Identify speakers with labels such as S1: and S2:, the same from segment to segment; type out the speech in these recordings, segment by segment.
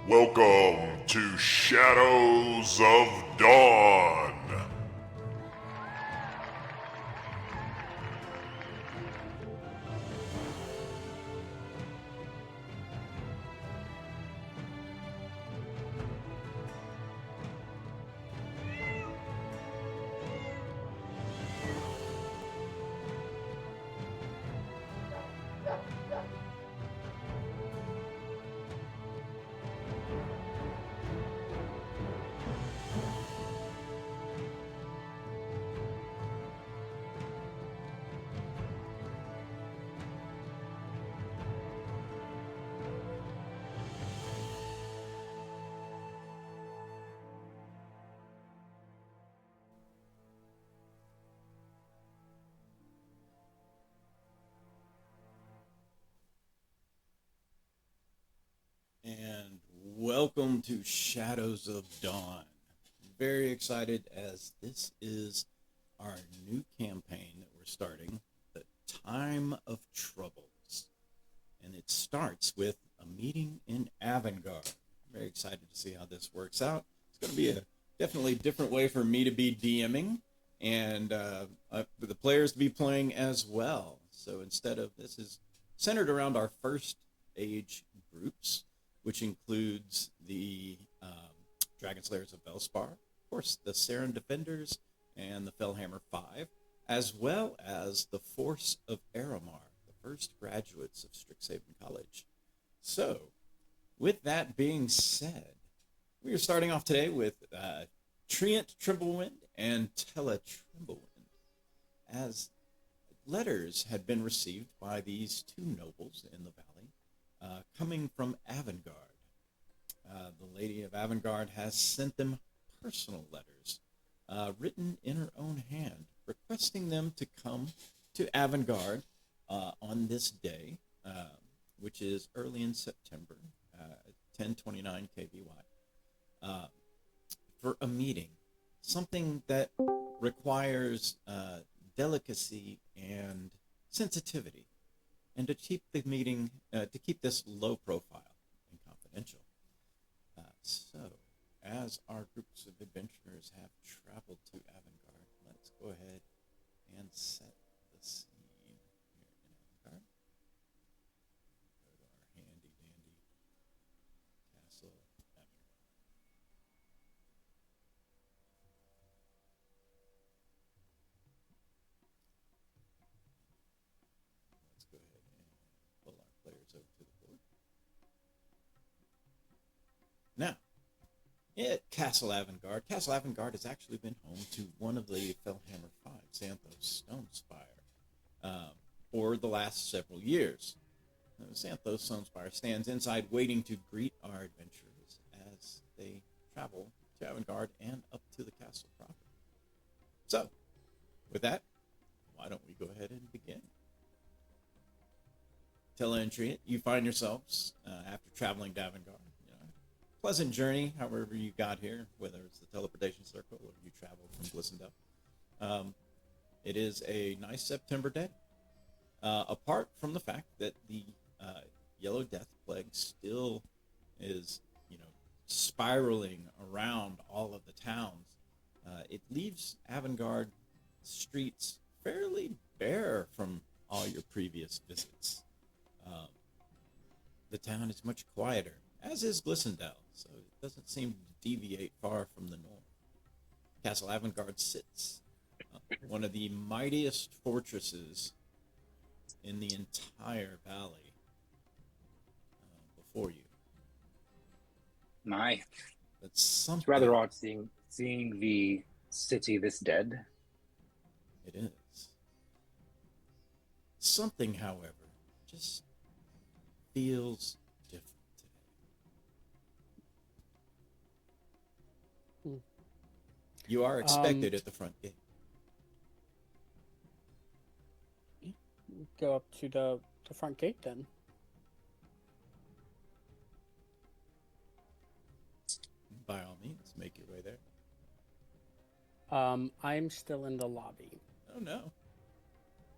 S1: Welcome to Shadows of Dawn.
S2: And welcome to Shadows of Dawn. Very excited as this is our new campaign that we're starting, The Time of Troubles. And it starts with a meeting in Avenguard. Very excited to see how this works out. It's going to be a definitely different way for me to be DMing and for the players to be playing as well. So instead of this is centered around our first age groups, which includes the Dragon Slayers of Velspar, of course, the Saren Defenders, and the Fellhammer 5, as well as the Force of Aramar, the first graduates of Strixhaven College. So, with that being said, we are starting off today with Treant Trimblewind and Tella Trimblewind, as letters had been received by these two nobles in the valley coming from Avenguard. The Lady of Avenguard has sent them personal letters written in her own hand, requesting them to come to Avenguard on this day, which is early in September, 1029 KBY, for a meeting, something that requires delicacy and sensitivity, and to keep the meeting, to keep this low profile and confidential. So, as our groups of adventurers have traveled to Avenguard, let's go ahead and set the scene here in Avenguard. Go to our handy dandy castle Avenguard. Let's go ahead and pull our players over to the board. Now, at Castle Avangard has actually been home to one of the Fellhammer 5, Xanthos Stonespire, for the last several years. Xanthos Stonespire stands inside waiting to greet our adventurers as they travel to Avangard and up to the castle proper. So, with that, why don't we go ahead and begin? Tella and Treant, you find yourselves, after traveling to Avangard, pleasant journey, however you got here, whether it's the teleportation circle or you traveled from Glissendale. It is a nice September day. Apart from the fact that the Yellow Death Plague still is, spiraling around all of the towns, it leaves Avangard streets fairly bare from all your previous visits. The town is much quieter, as is Glissendale, so it doesn't seem to deviate far from the norm. Castle Avenguard sits, one of the mightiest fortresses in the entire valley, before you.
S3: My,
S2: But something,
S3: it's rather odd seeing the city this dead.
S2: It is. Something, however, just feels different today. You are expected at the front gate.
S4: Go up to the front gate then.
S2: By all means, make your way there.
S4: I'm still in the lobby.
S2: Oh no.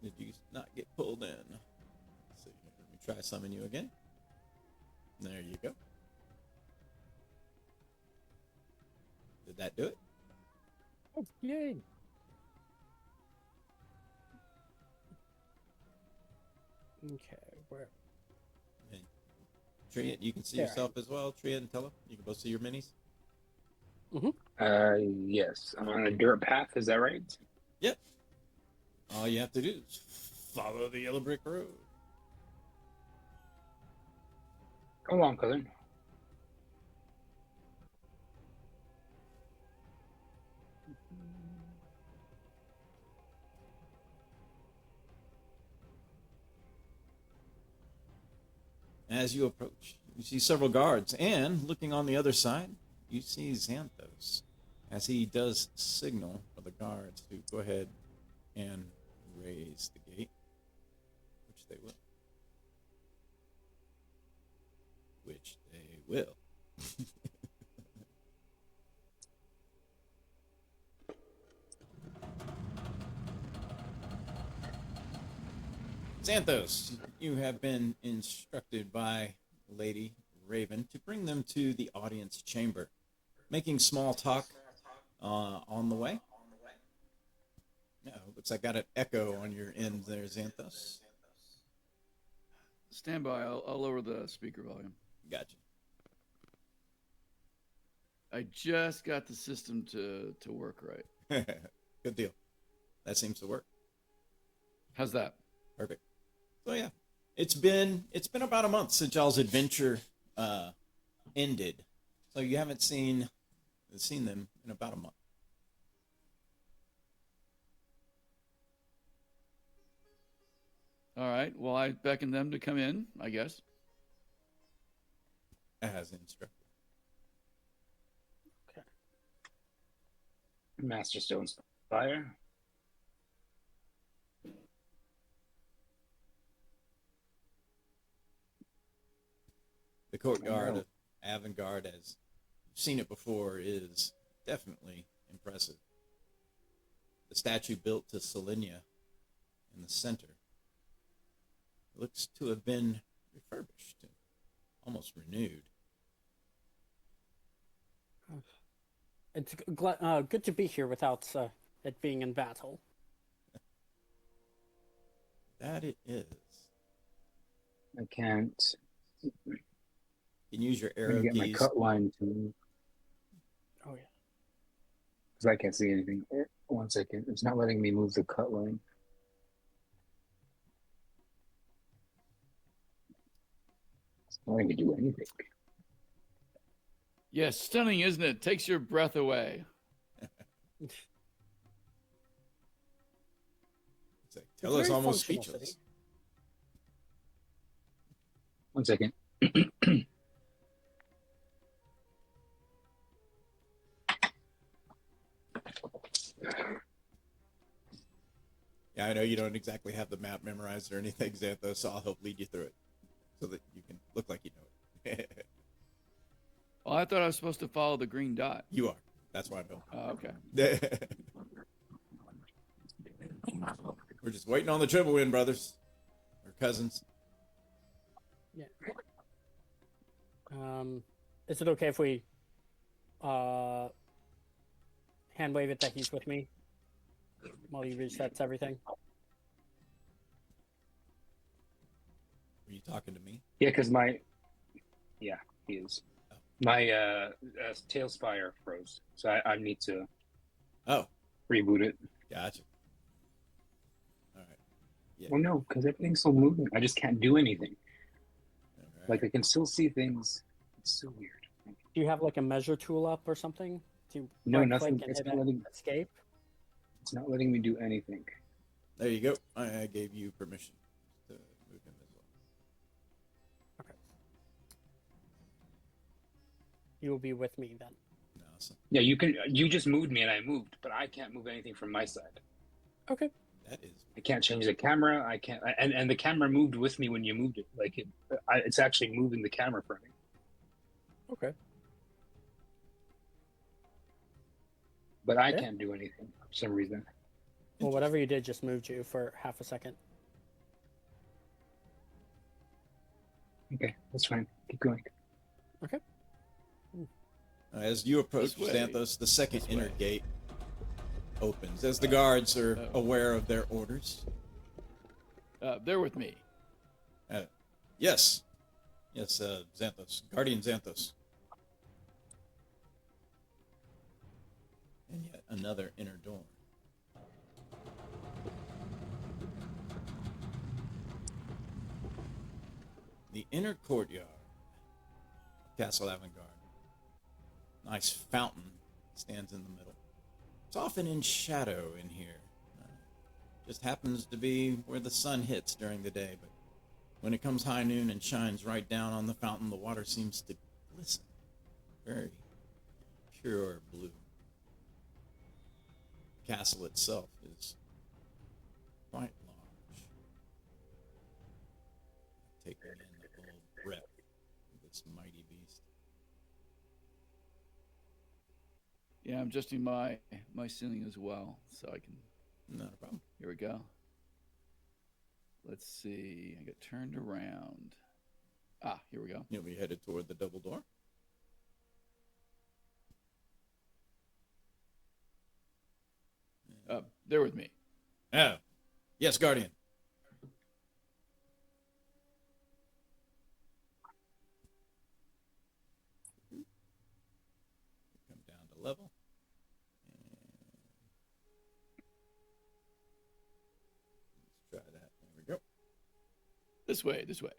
S2: Did you not get pulled in? Let's see here. Let me try summon you again. There you go. Did that do it?
S4: Oh, yay! Okay, where?
S2: And Tria, you can see
S4: There I
S2: yourself as well. Tria and Tella, you can both see your minis.
S3: Yes. I'm on a dirt path. Is that right?
S2: Yep. All you have to do is follow the yellow brick road.
S3: Come along, cousin.
S2: As you approach, you see several guards, and looking on the other side, you see Xanthos as he does signal for the guards to go ahead and raise the gate, which they will. Which they will. Xanthos, you have been instructed by Lady Raven to bring them to the audience chamber, making small talk on the way. No, looks like I got an echo on your end there, Xanthos.
S5: Stand by. I'll lower the speaker volume.
S2: Gotcha.
S5: I just got the system to work right.
S2: Good deal. That seems to work.
S5: How's that?
S2: Perfect. So yeah, it's been about a month since y'all's adventure ended. So you haven't seen them in about a month.
S5: All right. Well, I beckon them to come in, I guess.
S2: As instructed.
S3: Master Stone's fire.
S2: The courtyard of Avenguard, as you've seen it before, is definitely impressive. The statue built to Selenia in the center looks to have been refurbished and almost renewed.
S4: It's good to be here without it being in battle.
S2: That it is.
S3: I can't.
S2: You can use your
S3: I'm
S2: arrow
S3: gonna get my
S2: keys.
S3: cut line to move
S4: Oh yeah.
S3: because I can't see anything. 1 second. It's not letting me move the cut line. It's not letting me do anything.
S5: Yes, stunning, isn't it? Takes your breath away.
S2: It's like, Tella's
S4: very
S2: almost
S4: functional
S2: speechless.
S4: city.
S3: 1 second.
S2: Yeah, I know you don't exactly have the map memorized or anything, Xanthos, so I'll help lead you through it so that you can look like you know it.
S5: Oh, I thought I was supposed to follow the green dot.
S2: You are. That's why I'm
S5: Oh, okay.
S2: helping. We're just waiting on the triple win, brothers. Or cousins.
S4: Yeah. Is it okay if we hand wave it that he's with me while he resets everything?
S2: Were you talking to me?
S3: Yeah, because yeah, he is. My Tailspire froze, so I need to
S2: Oh,
S3: reboot it.
S2: gotcha. All right. Yeah.
S3: Well, no, because everything's still moving. I just can't do anything.
S2: All right.
S3: Like I can still see things. It's so weird.
S4: Do you have like a measure tool up or something? Do
S3: No,
S4: right
S3: nothing.
S4: click and
S3: It's
S4: hit
S3: not letting.
S4: escape?
S3: It's not letting me do anything.
S2: There you go. I gave you permission to move him as well.
S4: Okay. You will be with me then.
S2: Awesome.
S3: Yeah, you can. You just moved me, and I moved, but I can't move anything from my side.
S4: Okay.
S2: That is.
S3: I can't change the camera. I can't. And the camera moved with me when you moved it. Like it's actually moving the camera for me.
S4: Okay.
S3: But I
S4: Yeah.
S3: can't do anything for some reason.
S4: Well, whatever you did just moved you for half a second.
S3: Okay, that's fine. Keep going.
S4: Okay.
S2: As you approach
S5: This way.
S2: Xanthos, the second
S5: This
S2: inner
S5: way.
S2: gate opens as the guards are aware of their orders.
S5: They're with me.
S2: Yes. Yes, Xanthos. Guardian Xanthos. And yet another inner door. The inner courtyard of Castle Avenguard. Nice fountain stands in the middle. It's often in shadow in here. Just happens to be where the sun hits during the day, but when it comes high noon and shines right down on the fountain, the water seems to glisten. Very pure blue. The castle itself is quite large. Taking in the full breadth of this mighty beast.
S5: Yeah, I'm adjusting my ceiling as well, so I can.
S2: Not a problem.
S5: Here we go. Let's see. I get turned around. Ah, here we go.
S2: You'll be headed toward the double door.
S5: They're with me.
S2: Oh, yes, Guardian. Come down to level. And let's try that. There we go.
S5: This way. This way.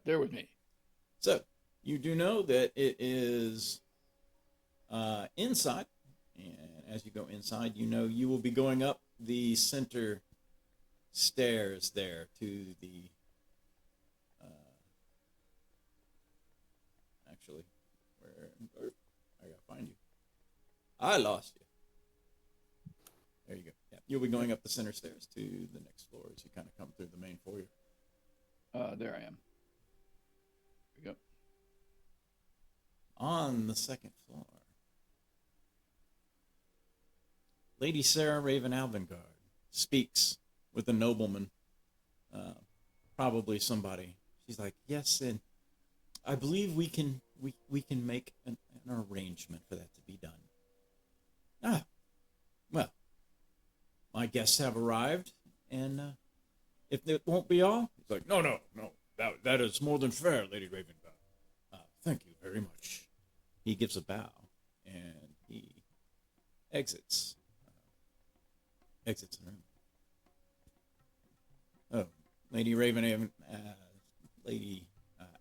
S5: They're with me.
S2: So, you do know that it is inside, and as you go inside, you know you will be going up the center stairs there to the, actually, where, I gotta find you. I lost you. There you go. Yeah, you'll be going up the center stairs to the next floor as you kind of come through the main foyer.
S5: There I am. Here we go.
S2: On the second floor, Lady Sarah Raven Avenguard speaks with a nobleman, probably somebody. She's like, yes, and I believe we can make an arrangement for that to be done. Ah, well, my guests have arrived, and if it won't be all, he's like, no, that is more than fair, Lady Ravenguard. Thank you very much. He gives a bow, and he exits the room. Oh, Lady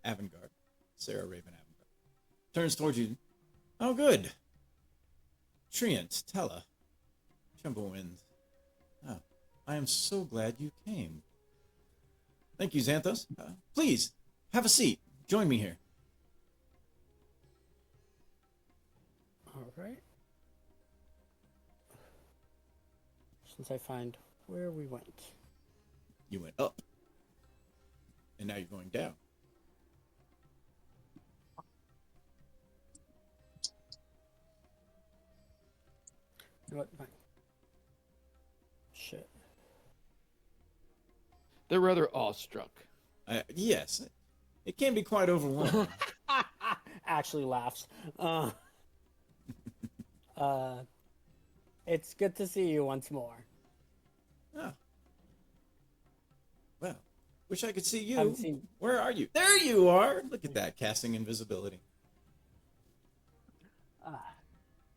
S2: Avangard, Sarah Raven Avangard, turns towards you. Oh, good. Treant, Tella, Chumblewind. Oh, I am so glad you came. Thank you, Xanthos. Please, have a seat. Join me here.
S4: All right. Since I find where we went.
S2: You went up, and now you're going down.
S4: You know what? Fine. Shit.
S5: They're rather awestruck.
S2: Yes, it can be quite overwhelming.
S4: Actually laughs. It's good to see you once more.
S2: Oh. Well, wish I could see you.
S4: Haven't seen-
S2: Where are you? There you are. Look at that, casting invisibility.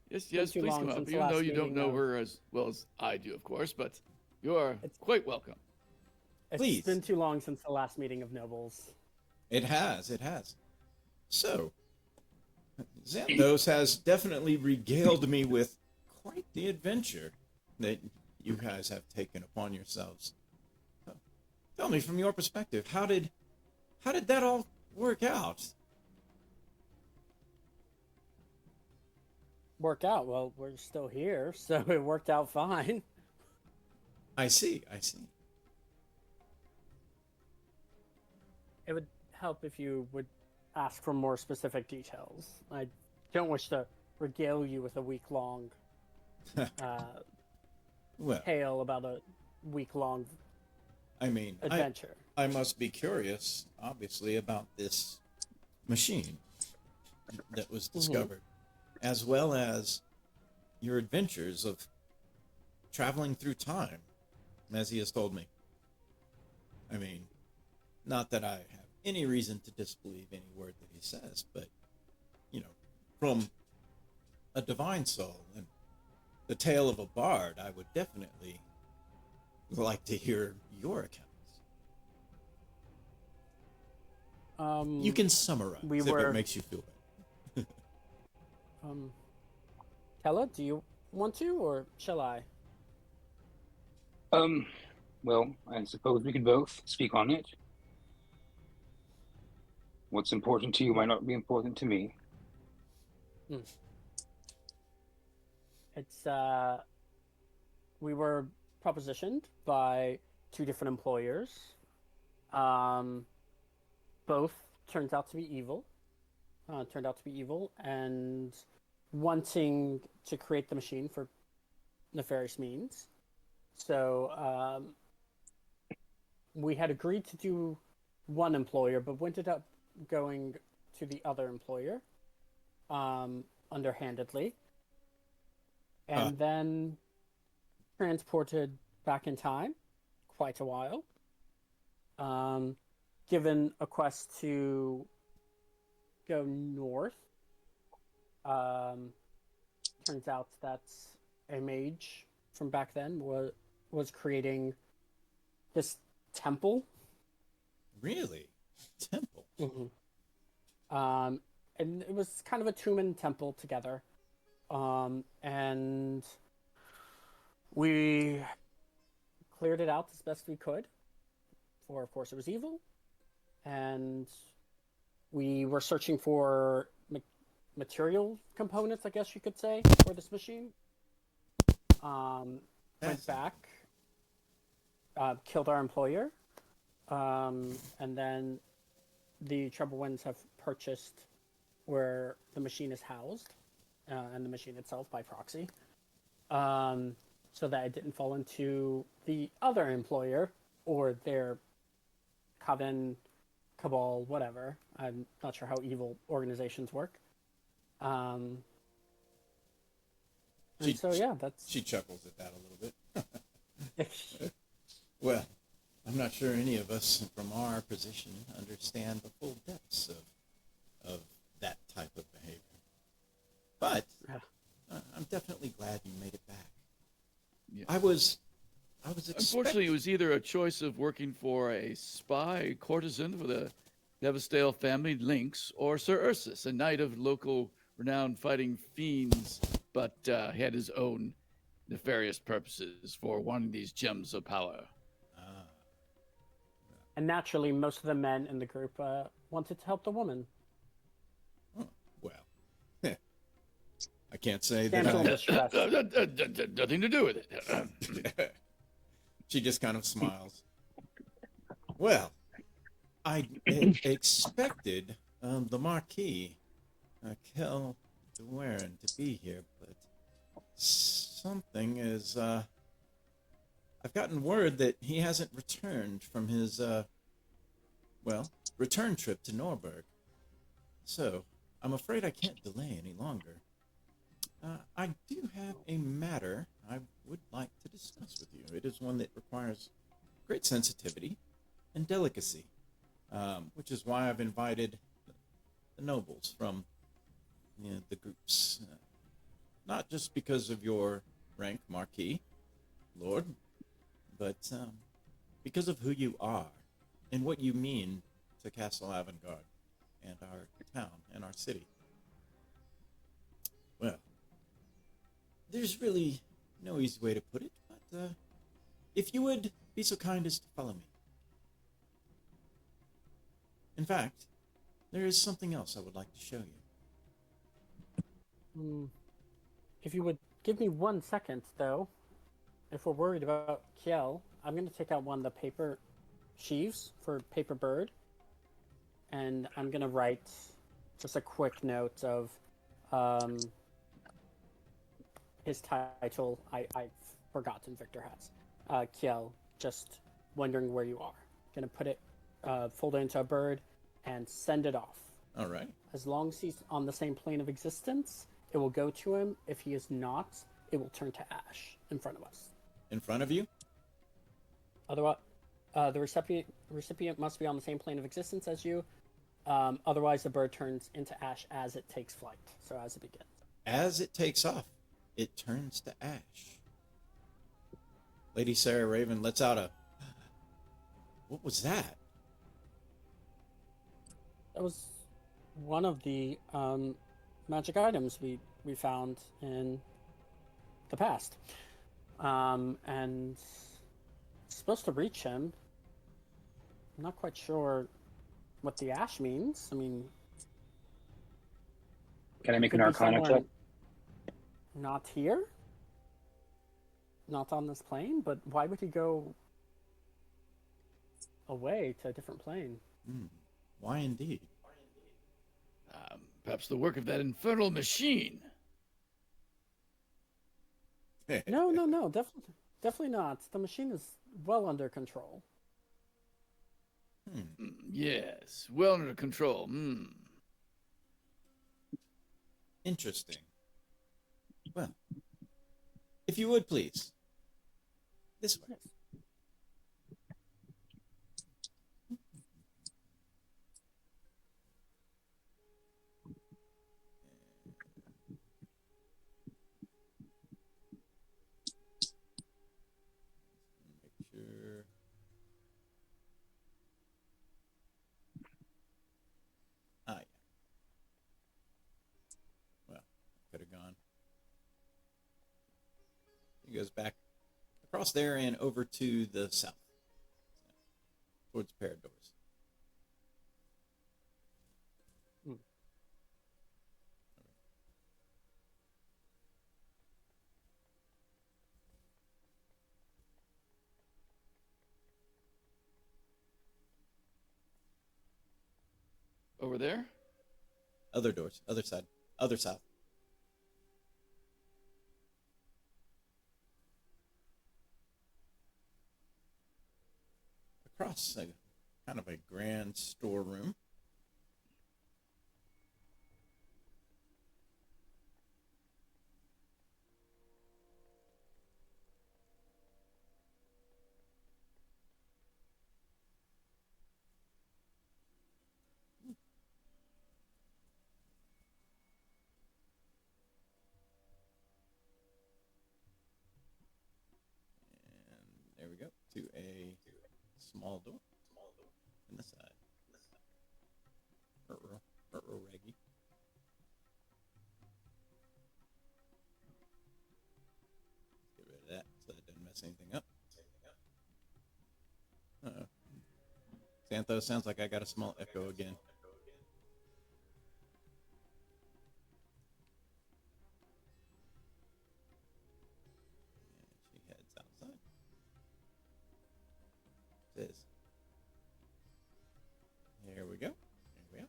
S5: Yes,
S4: been
S5: yes,
S4: too
S5: please
S4: long
S5: come up.
S4: since the
S5: Even though
S4: last
S5: you don't
S4: meeting,
S5: know
S4: though.
S5: her as well as I do, of course, but you are quite welcome.
S4: It's
S2: Please.
S4: been too long since the last meeting of nobles.
S2: It has. So, Xanthos has definitely regaled me with quite the adventure that you guys have taken upon yourselves. Tell me, from your perspective, how did that all work out?
S4: Work out? Well, we're still here, so it worked out fine.
S2: I see.
S4: It would help if you would ask for more specific details. I don't wish to regale you with a week-long
S2: Well,
S4: tale about a week-long
S2: I mean,
S4: adventure.
S2: I must be curious, obviously, about this machine that was discovered, as well as your adventures of traveling through time, as he has told me. I mean, not that I have any reason to disbelieve any word that he says, but, you know, from a divine soul and the tale of a bard, I would definitely like to hear your accounts. You can summarize
S4: we
S2: if
S4: were-
S2: it makes you feel better.
S4: Kella, do you want to, or shall I?
S3: Well, I suppose we could both speak on it. What's important to you might not be important to me.
S4: It's we were propositioned by two different employers. Both turned out to be evil. And wanting to create the machine for nefarious means. So we had agreed to do one employer, but we ended up going to the other employer underhandedly, and then transported back in time quite a while. Given a quest to go north. Turns out that a mage from back then was creating this temple.
S2: Really? Temple?
S4: And it was kind of a two-man temple together. And we cleared it out as best we could. For, of course, it was evil. And we were searching for material components, I guess you could say, for this machine. Went back, killed our employer, and then the Troublewinds have purchased where the machine is housed, and the machine itself by proxy, so that it didn't fall into the other employer or their coven, cabal, whatever. I'm not sure how evil organizations work.
S2: She chuckles at that a little bit. Well, I'm not sure any of us from our position understand the full depths of that type of behavior. But I'm definitely glad you made it back.
S5: Yeah.
S2: I was
S5: Unfortunately, it was either a choice of working for a spy courtesan for the Devastael family links, or Sir Ursus, a knight of local renowned fighting fiends, but had his own nefarious purposes for wanting these gems of power.
S4: And naturally, most of the men in the group wanted to help the woman.
S2: Oh, well, I can't say
S4: Damsel in
S2: that.
S4: distress.
S5: Nothing to do with it.
S2: She just kind of smiles. Well, I expected the Marquis, Kel DeWaren, to be here, but something is. I've gotten word that he hasn't returned from his, return trip to Norberg. So, I'm afraid I can't delay any longer. I do have a matter I would like to discuss with you. It is one that requires great sensitivity and delicacy, which is why I've invited the nobles from the groups. Not just because of your rank, Marquis, Lord, but because of who you are and what you mean to Castle Avenguard and our town and our city. Well, there's really no easy way to put it, but if you would be so kind as to follow me. In fact, there is something else I would like to show you.
S4: If you would give me 1 second, though, if we're worried about Kiel, I'm going to take out one of the paper sheaves for Paper Bird, and I'm going to write just a quick note of his title. I forgotten Victor has. Kiel, just wondering where you are. Gonna put it, fold it into a bird, and send it off.
S2: All right.
S4: As long as he's on the same plane of existence, it will go to him. If he is not, it will turn to ash in front of us.
S2: In front of you?
S4: Otherwise, the recipient must be on the same plane of existence as you. Otherwise, the bird turns into ash as it takes flight. So as it begins.
S2: As it takes off, it turns to ash. Lady Sarah Raven lets out a... What was that?
S4: That was one of the magic items we found in the past. And it's supposed to reach him. I'm not quite sure what the ash means. I mean...
S3: Can I make an
S4: could be
S3: Arcana check?
S4: someone not here? Not on this plane? But why would he go away to a different plane?
S2: Why indeed?
S5: Perhaps the work of that infernal machine.
S4: No, definitely not. The machine is well under control.
S5: Yes, well under control.
S2: Interesting. Well, if you would please. This way. Make sure. Ah, yeah. Well, could have gone. He goes back across there and over to the south, towards the pair of doors.
S5: Over there?
S2: Other doors, other side, other south. Across a kind of a grand storeroom. And there we go, to a small door in the side. Raggy. Get rid of that so that doesn't mess anything up. Uh-oh. Xanthos, sounds like I got a small echo again. And she heads outside. Says, here we go. Here we are.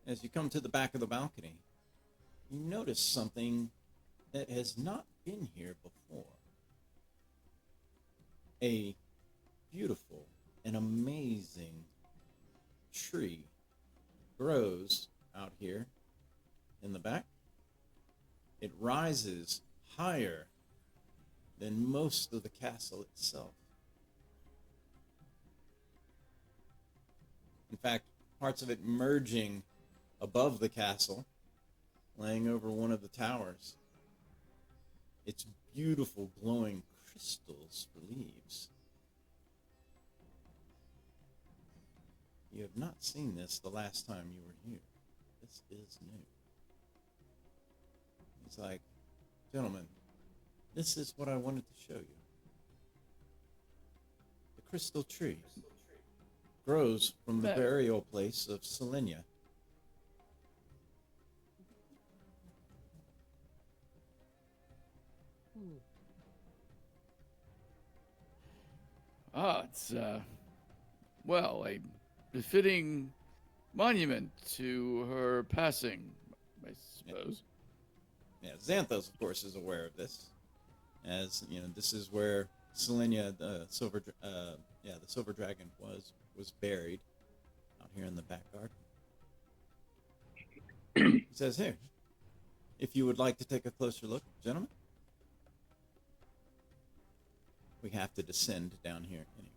S2: As you come to the back of the balcony, you notice something that has not been here before. A beautiful and amazing tree grows out here in the back. It rises higher than most of the castle itself. In fact, parts of it merging above the castle, laying over one of the towers. It's beautiful glowing crystals for leaves. You have not seen this the last time you were here. This is new. He's like, gentlemen, this is what I wanted to show you. The crystal tree grows from the burial place of Selenia.
S5: It's well, a befitting monument to her passing, I suppose.
S2: Yeah, Xanthos, of course, is aware of this, as you know, this is where Selenia, the silver dragon, was buried out here in the back garden. He says, "Here, if you would like to take a closer look, gentlemen, we have to descend down here anyway."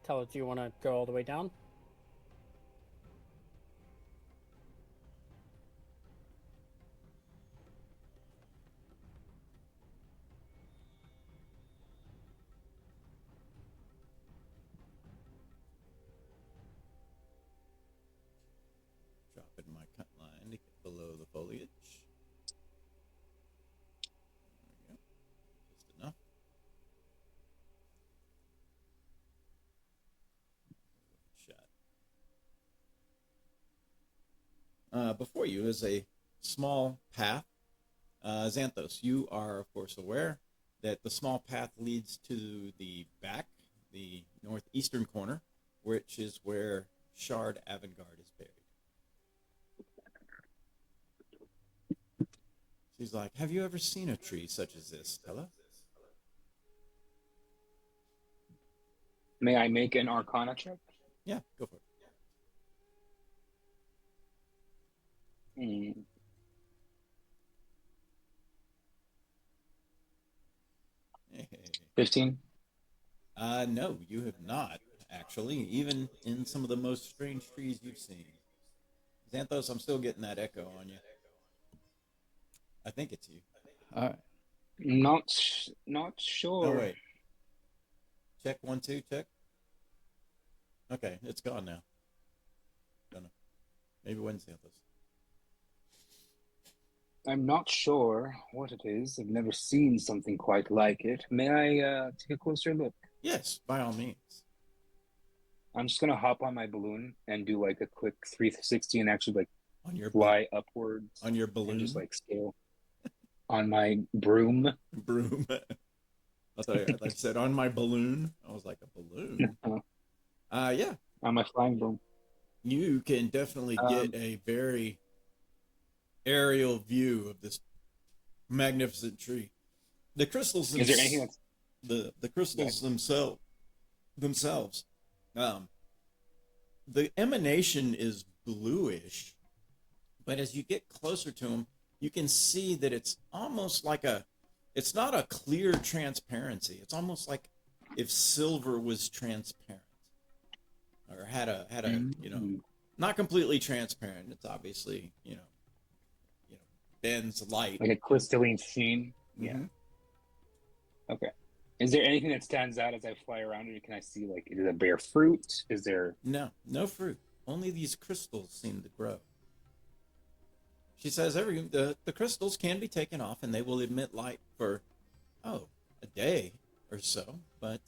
S4: Tell it, do you want to go all the way down?
S2: Drop in my cut line to get below the foliage. There we go. Just enough. Shot. Before you is a small path. Xanthos, you are, of course, aware that the small path leads to the back, the northeastern corner, which is where Shard Avenguard is buried. She's like, "Have you ever seen a tree such as this, Stella?"
S3: May I make an Arcana check?
S2: Yeah, go for it.
S3: Hmm.
S2: Hey.
S3: 15.
S2: No, you have not, actually, even in some of the most strange trees you've seen. Xanthos, I'm still getting that echo on you. I think it's you.
S5: All right.
S3: Not sure.
S2: Oh, wait. Check 1, 2, check. Okay, it's gone now. Don't know. Maybe when Xanthos.
S3: I'm not sure what it is. I've never seen something quite like it. May I take a closer look?
S2: Yes, by all means.
S3: I'm just gonna hop on my balloon and do like a quick 360 and actually like
S2: On your
S3: fly upwards
S2: on your
S3: and
S2: balloon
S3: just like scale on my broom.
S2: broom. I thought I said on my balloon. I was like, a balloon. Yeah.
S3: On my flying broom.
S2: You can definitely get a very aerial view of this magnificent tree. The crystals
S3: Is there anything that's
S2: the crystals themselves. The emanation is bluish, but as you get closer to them, you can see that it's almost like it's not a clear transparency. It's almost like if silver was transparent, or had a not completely transparent. It's obviously bends light.
S3: like a crystalline sheen? Yeah.
S2: Mhm.
S3: Okay. Is there anything that stands out as I fly around it? Can I see like is it bear fruit? Is there
S2: No fruit. Only these crystals seem to grow. She says the crystals can be taken off and they will emit light for a day or so, but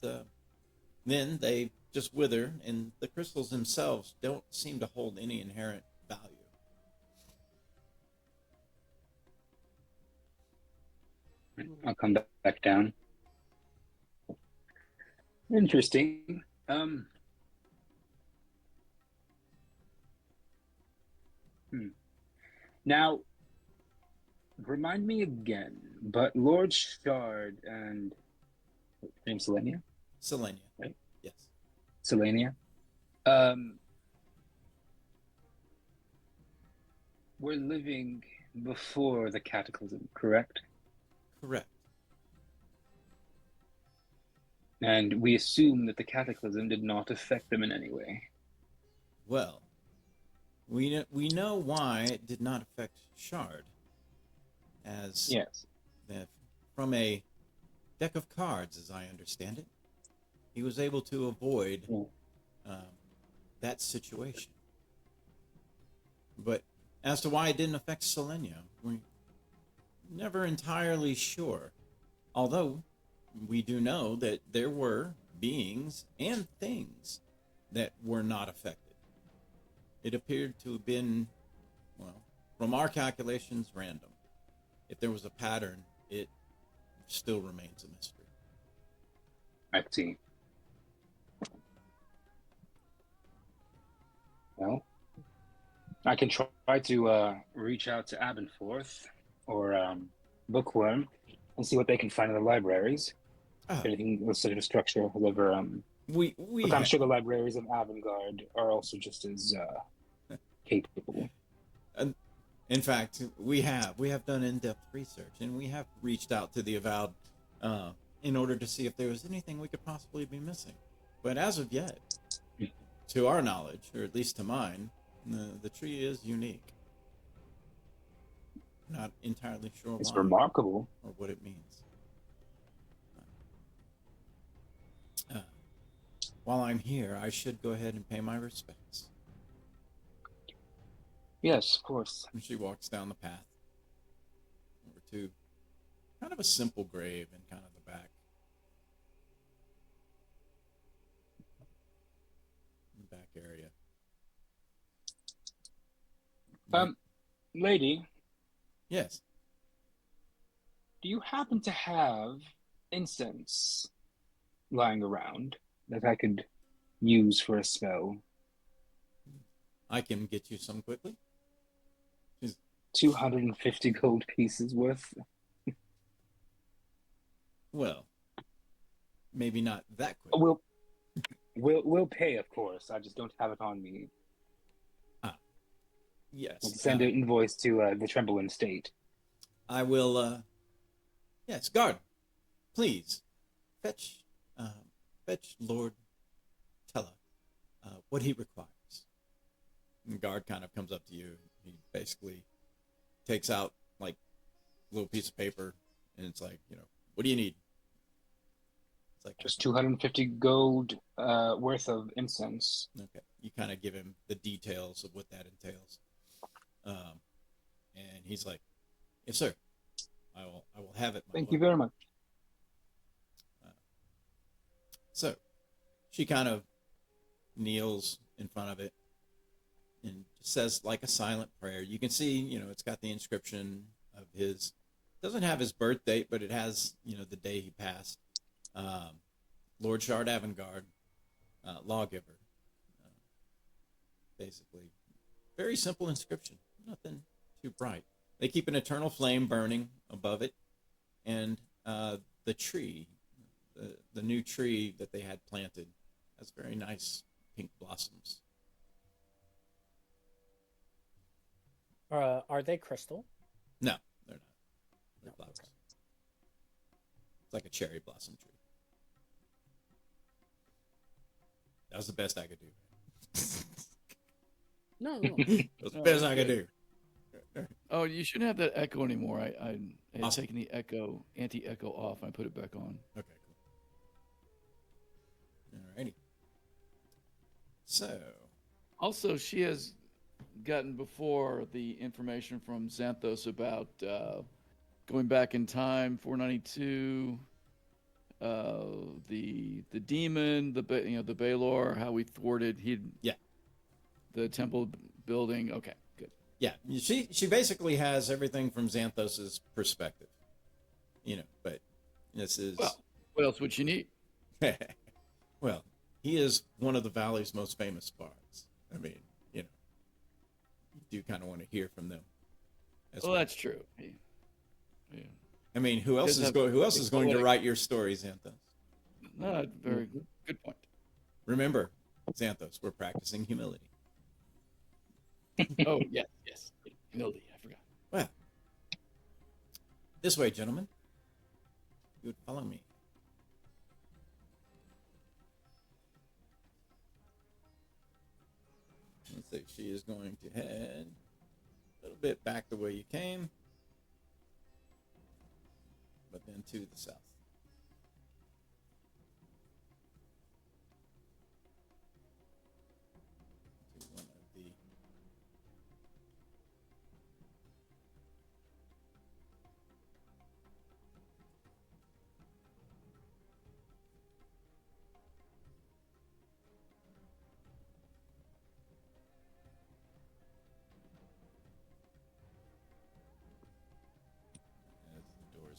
S2: then they just wither, and the crystals themselves don't seem to hold any inherent value.
S3: I'll come back down. Interesting. Now, remind me again, but Lord Shard and name Selenia?
S2: Selenia.
S3: Right?
S2: Yes.
S3: Selenia. We're living before the cataclysm, correct?
S2: Correct.
S3: And we assume that the cataclysm did not affect them in any way.
S2: Well, we know why it did not affect Shard, as
S3: Yes.
S2: from a deck of cards, as I understand it, he was able to avoid that situation. But as to why it didn't affect Selenia, we're never entirely sure. Although we do know that there were beings and things that were not affected. It appeared to have been, well, from our calculations, random. If there was a pattern, it still remains a mystery.
S3: I see. Well, I can try to reach out to Abenforth or Bookworm and see what they can find in the libraries. If anything with such a structure, however,
S2: we
S3: look, I'm sure the libraries of Avenguard are also just as capable.
S2: In fact, we have done in-depth research, and we have reached out to the Avowed in order to see if there was anything we could possibly be missing. But as of yet, to our knowledge, or at least to mine, the tree is unique. Not entirely sure
S3: It's
S2: why
S3: remarkable.
S2: or what it means. While I'm here, I should go ahead and pay my respects.
S3: Yes, of course.
S2: And she walks down the path over to kind of a simple grave in kind of the back. Back area.
S3: Lady,
S2: Yes.
S3: do you happen to have incense lying around that I could use for a spell?
S2: I can get you some quickly.
S3: 250 gold pieces worth.
S2: Well, maybe not that quick.
S3: We'll pay, of course. I just don't have it on me.
S2: Yes.
S3: We'll send an invoice to the Trembling State.
S2: I will. Yes, guard. Please fetch Lord Tella what he requires. And the guard kind of comes up to you. He basically takes out like a little piece of paper, and it's like, what do you need? It's like
S3: Just 250 gold worth of incense.
S2: Okay. You kind of give him the details of what that entails. And he's like, yes, sir. I will have it.
S3: Thank you very much.
S2: So she kind of kneels in front of it and says like a silent prayer. You can see, it's got the inscription of his, doesn't have his birth date, but it has, the day he passed. Lord Shard Avenguard, lawgiver. Basically, very simple inscription, nothing too bright. They keep an eternal flame burning above it, and the tree, the new tree that they had planted, has very nice pink blossoms.
S4: Are they crystal?
S2: No, they're not. They're
S4: No,
S2: flowers.
S4: okay.
S2: It's like a cherry blossom tree. That was the best I could do.
S4: No.
S2: That was the best I could do.
S5: Oh, you shouldn't have that echo anymore. I had
S2: Awesome.
S5: taken the anti-echo off, and I put it back on.
S2: Okay, cool. Alrighty. So,
S5: Also, she has gotten before the information from Xanthos about going back in time, 492, the demon, the Baelor, how we thwarted the temple building. Okay, good.
S2: yeah, she basically has everything from Xanthos's perspective, but this is
S5: Well, what else would you need?
S2: well, he is one of the Valley's most famous bards. I mean, you do kind of want to hear from them.
S5: Well, that's true. Yeah.
S2: I mean, who else is going to write your story, Xanthos?
S5: No, very good point.
S2: Remember, Xanthos, we're practicing humility.
S5: Oh, yes. Humility, I forgot.
S2: Well, this way, gentlemen. You would follow me. Let's see, she is going to head a little bit back the way you came, but then to the south. To one of the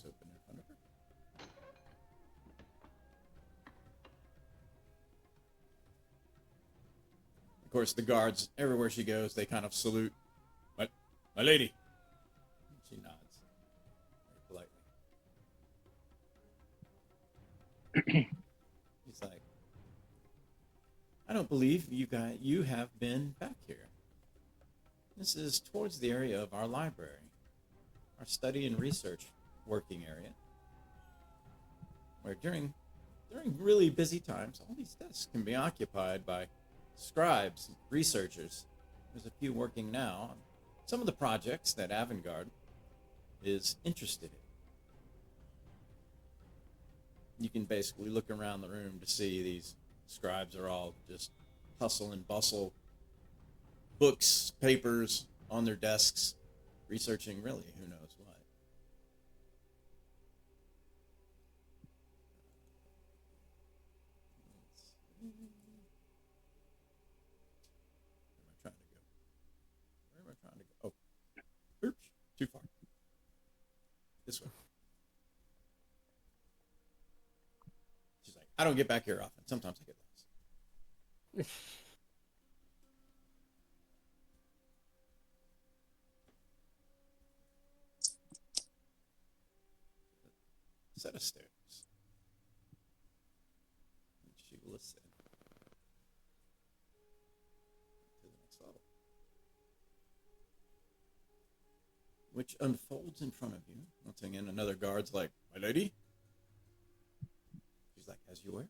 S2: doors open in front of her. Of course, the guards, everywhere she goes, they kind of salute. My lady. She nods very politely. He's like, I don't believe you have been back here. This is towards the area of our library, our study and research working area, where during really busy times, all these desks can be occupied by scribes, researchers. There's a few working now on some of the projects that Avenguard is interested in. You can basically look around the room to see these scribes are all just hustle and bustle, books, papers on their desks, researching really who knows what. Where am I trying to go? Oh, oops, too far. This way. She's like, I don't get back here often. Sometimes I get lost. Set of stairs. And she will ascend to the next level, which unfolds in front of you. Once again, another guard's like, my lady? She's like, as you were.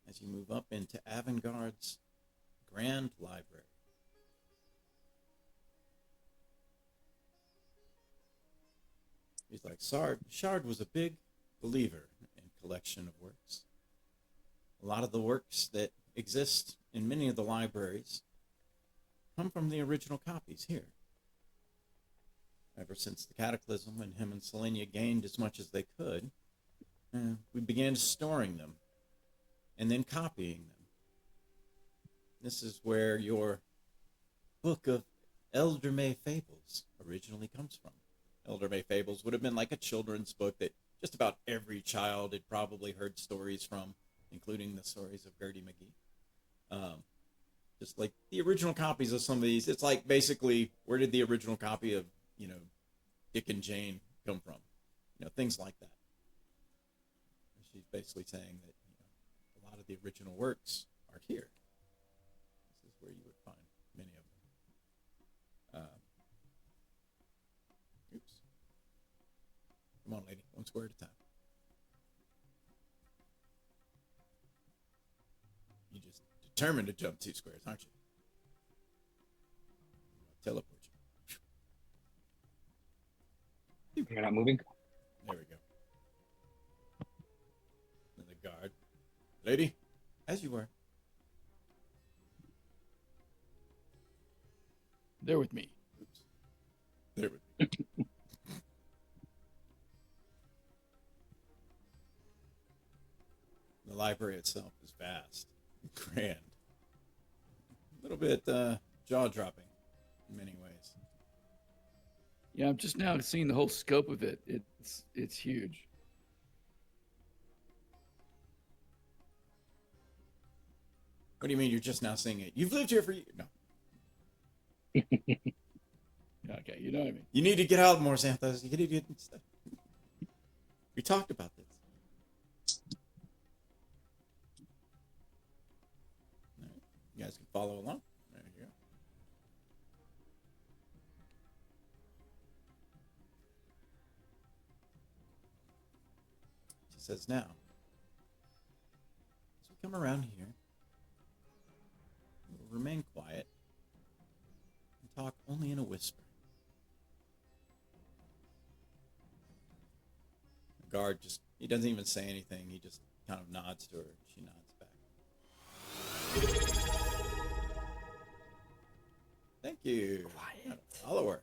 S2: As you move up into Avenguard's Grand Library. He's like, Shard was a big believer in collection of works. A lot of the works that exist in many of the libraries come from the original copies here. Ever since the Cataclysm, when him and Selenia gained as much as they could, we began storing them and then copying them. This is where your book of Elder May Fables originally comes from. Elder May Fables would have been like a children's book that just about every child had probably heard stories from, including the stories of Gertie McGee. Just like the original copies of some of these, it's like basically, where did the original copy of, Dick and Jane come from? Things like that. She's basically saying that, a lot of the original works are here. This is where you would find many of them. Oops. Come on, lady. One square at a time. You just determined to jump 2 squares, aren't you? I'll teleport you.
S3: You're not moving?
S2: There we go. And the guard. Lady, as you were.
S5: They're with me.
S2: Oops. There we go. The library itself is vast, grand, a little bit jaw-dropping in many ways.
S5: Yeah, I'm just now seeing the whole scope of it. It's huge.
S2: What do you mean you're just now seeing it? You've lived here for years. No.
S5: Okay, you know what I mean.
S2: You need to get out more, Xanthos. You need to get stuff. We talked about this. All right. You guys can follow along. There you go. She says, now, as we come around here, we'll remain quiet and talk only in a whisper. The guard he doesn't even say anything. He just kind of nods to her. She nods back. Thank you.
S4: Quiet.
S2: Follow her.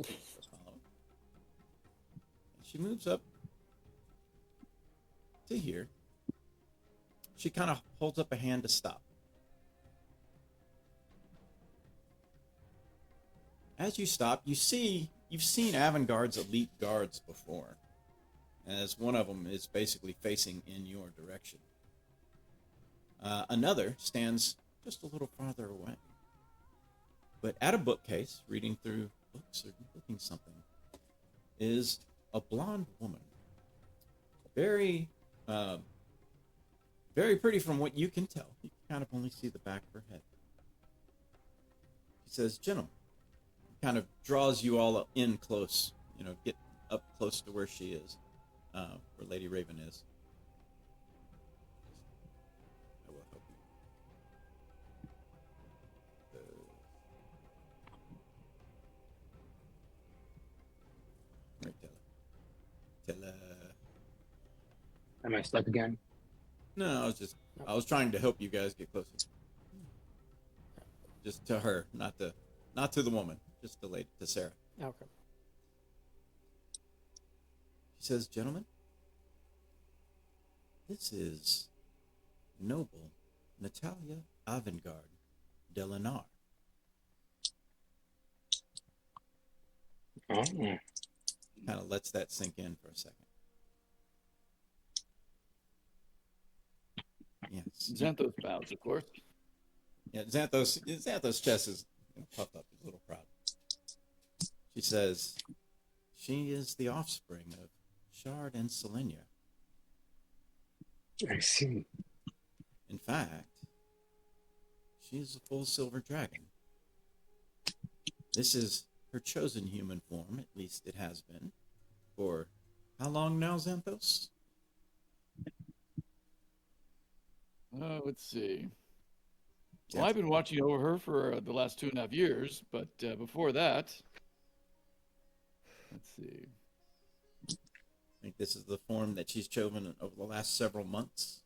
S2: Just follow her. And she moves up to here. She kind of holds up a hand to stop. As you stop, you've seen Avenguard's elite guards before, as one of them is basically facing in your direction. Another stands just a little farther away, but at a bookcase, reading through books or looking something, is a blonde woman. Very, very pretty from what you can tell. You kind of only see the back of her head. She says, "Gentlemen," kind of draws you all in close, get up close to where she is, where Lady Raven is. I will help you. Right, tell her.
S3: Am I stuck again?
S2: No, I was trying to help you guys get closer. Just to her, not to the woman, just to Sarah.
S4: Okay.
S2: She says, "Gentlemen, this is noble Natalia Avenguard de Lenar."
S3: Oh.
S2: Kind of lets that sink in for a second. Yes.
S5: Xanthos bows, of course.
S2: Yeah, Xanthos' chest is puffed up. He's a little proud. She says, "She is the offspring of Shard and Selenia.
S3: I see.
S2: In fact, she is a full silver dragon. This is her chosen human form, at least it has been. For how long now, Xanthos?"
S5: Let's see. Well, I've been watching over her for the last 2.5 years, but before that, let's see.
S2: I think this is the form that she's chosen over the last several months.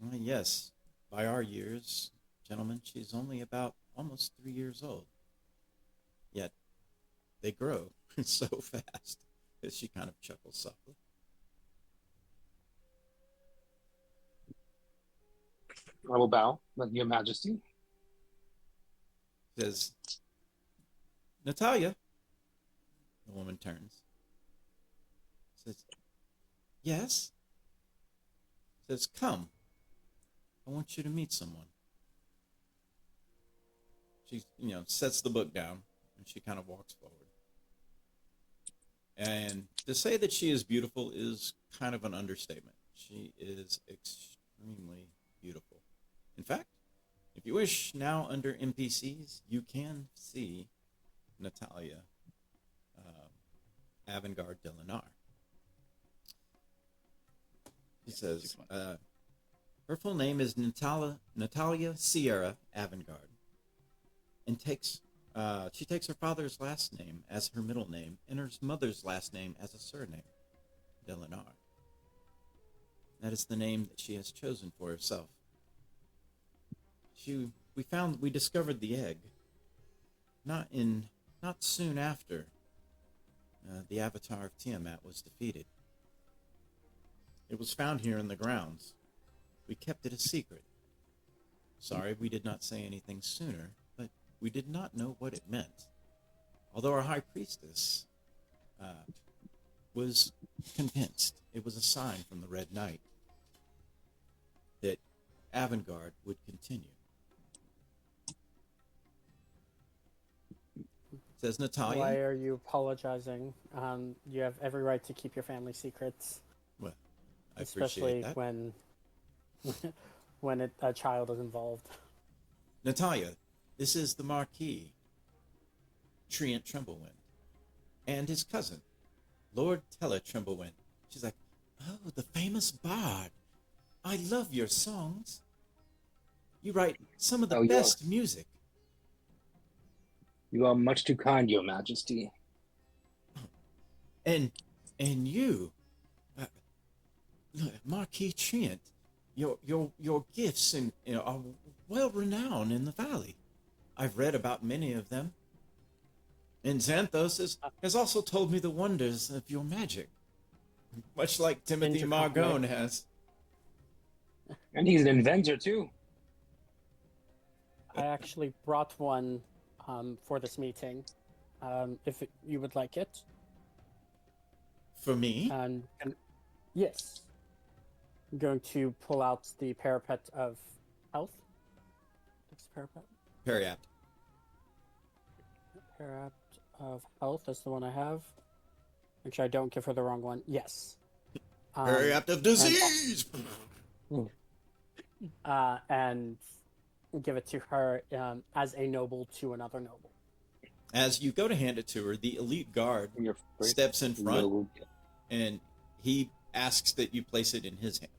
S2: Well, yes, by our years, gentlemen, she's only about almost 3 years old. Yet, they grow so fast that she kind of chuckles softly.
S3: I will bow, but Your Majesty.
S2: Says, "Natalia." The woman turns. Says, "Yes." Says, "Come. I want you to meet someone." She, sets the book down and she kind of walks forward. And to say that she is beautiful is kind of an understatement. She is extremely beautiful. In fact, if you wish, now under NPCs, you can see Natalia Avenguard de Lenar. He says, her full name is Natalia Sierra Avenguard, and she takes her father's last name as her middle name and her mother's last name as a surname, de Lenar. That is the name that she has chosen for herself. We discovered the egg not soon after the avatar of Tiamat was defeated. It was found here in the grounds. We kept it a secret. Sorry we did not say anything sooner, but we did not know what it meant. Although our high priestess was convinced it was a sign from the Red Knight that Avenguard would continue. Says Natalia.
S4: Why are you apologizing? You have every right to keep your family secrets.
S2: Well, I
S4: especially
S2: appreciate that.
S4: when a child is involved.
S2: Natalia, this is the Marquis, Treant Tremblewind, and his cousin, Lord Tella Tremblewind. She's like, "Oh, the famous bard. I love your songs. You write some of the best music."
S3: You are much too kind, Your Majesty.
S2: And you, Marquis Treant, your gifts are well renowned in the valley. I've read about many of them. And Xanthos has also told me the wonders of your magic, much like Timothy Margone has.
S3: And he's an inventor too.
S4: I actually brought one for this meeting, if you would like it.
S2: For me?
S4: And yes, I'm going to pull out the parapet of health. What's the parapet?
S2: Periapt.
S4: Parapet of health. That's the one I have. Make sure I don't give her the wrong one. Yes.
S2: Periapt of disease!
S4: And give it to her as a noble to another noble.
S2: As you go to hand it to her, the elite guard
S3: Your first
S2: steps in front,
S3: noble.
S2: and he asks that you place it in his hand.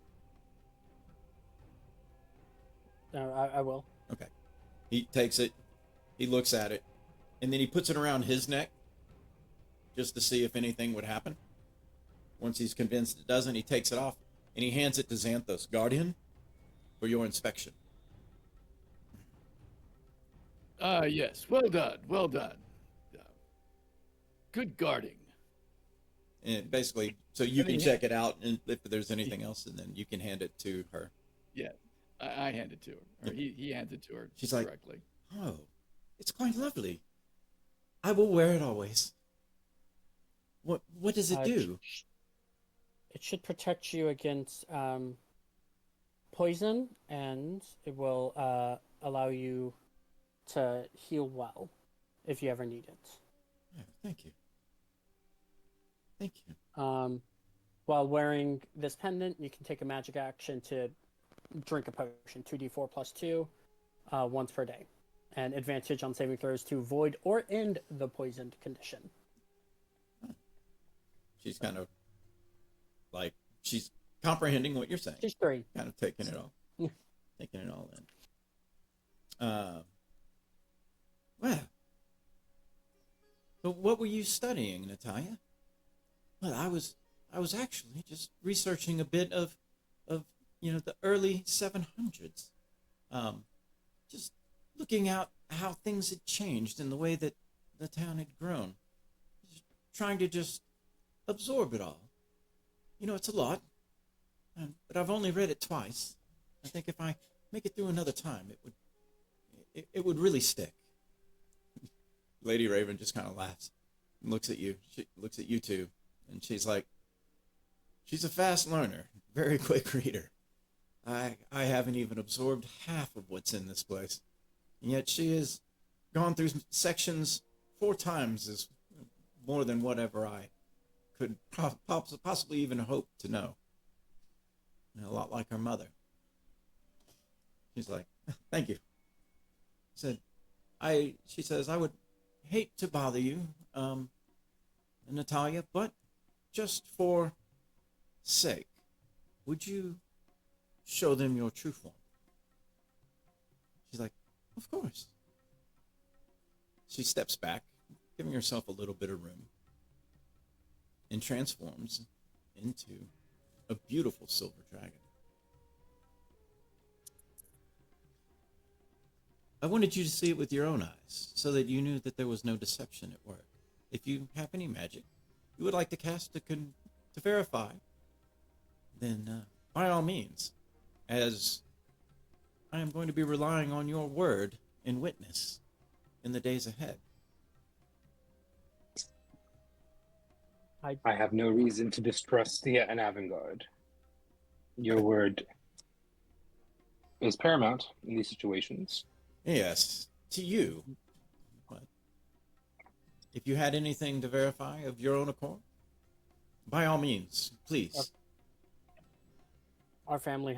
S4: I will.
S2: Okay. He takes it, he looks at it, and then he puts it around his neck just to see if anything would happen. Once he's convinced it doesn't, he takes it off, and he hands it to Xanthos, Guardian, for your inspection.
S5: Yes. Well done. Well done. Good guarding.
S2: And basically, so you can check it out, and if there's anything else, and then you can hand it to her.
S5: Yeah. I hand it to her. Or he hands it to her.
S2: She's
S5: directly.
S2: like, oh, it's quite lovely. I will wear it always. What does it do?
S4: It should protect you against poison, and it will allow you to heal well if you ever need it.
S2: Yeah, thank you. Thank you.
S4: While wearing this pendant, you can take a magic action to drink a potion, 2d4 plus 2, once per day. And advantage on saving throws to void or end the poisoned condition.
S2: She's kind of like, she's comprehending what you're saying.
S4: She's 3.
S2: Kind of taking it all. Taking it all in. Well. But what were you studying, Natalia? Well, I was actually just researching a bit of the early 700s. Just looking out how things had changed in the way that the town had grown. Just trying to just absorb it all. It's a lot, but I've only read it twice. I think if I make it through another time, it would really stick. Lady Raven just kind of laughs and looks at you. She looks at you two, and she's like, she's a fast learner, very quick reader. I haven't even absorbed half of what's in this place, and yet she has gone through sections 4 times as more than whatever I could possibly even hope to know. A lot like her mother. She's like, thank you. She says, I would hate to bother you, Natalia, but just for sake, would you show them your true form? She's like, of course. She steps back, giving herself a little bit of room, and transforms into a beautiful silver dragon. I wanted you to see it with your own eyes, so that you knew that there was no deception at work. If you have any magic you would like to cast to verify, then by all means, as I am going to be relying on your word and witness in the days ahead.
S3: I have no reason to distrust an Avenguard. Your word is paramount in these situations.
S2: Yes, to you. But if you had anything to verify of your own accord, by all means, please.
S4: Our families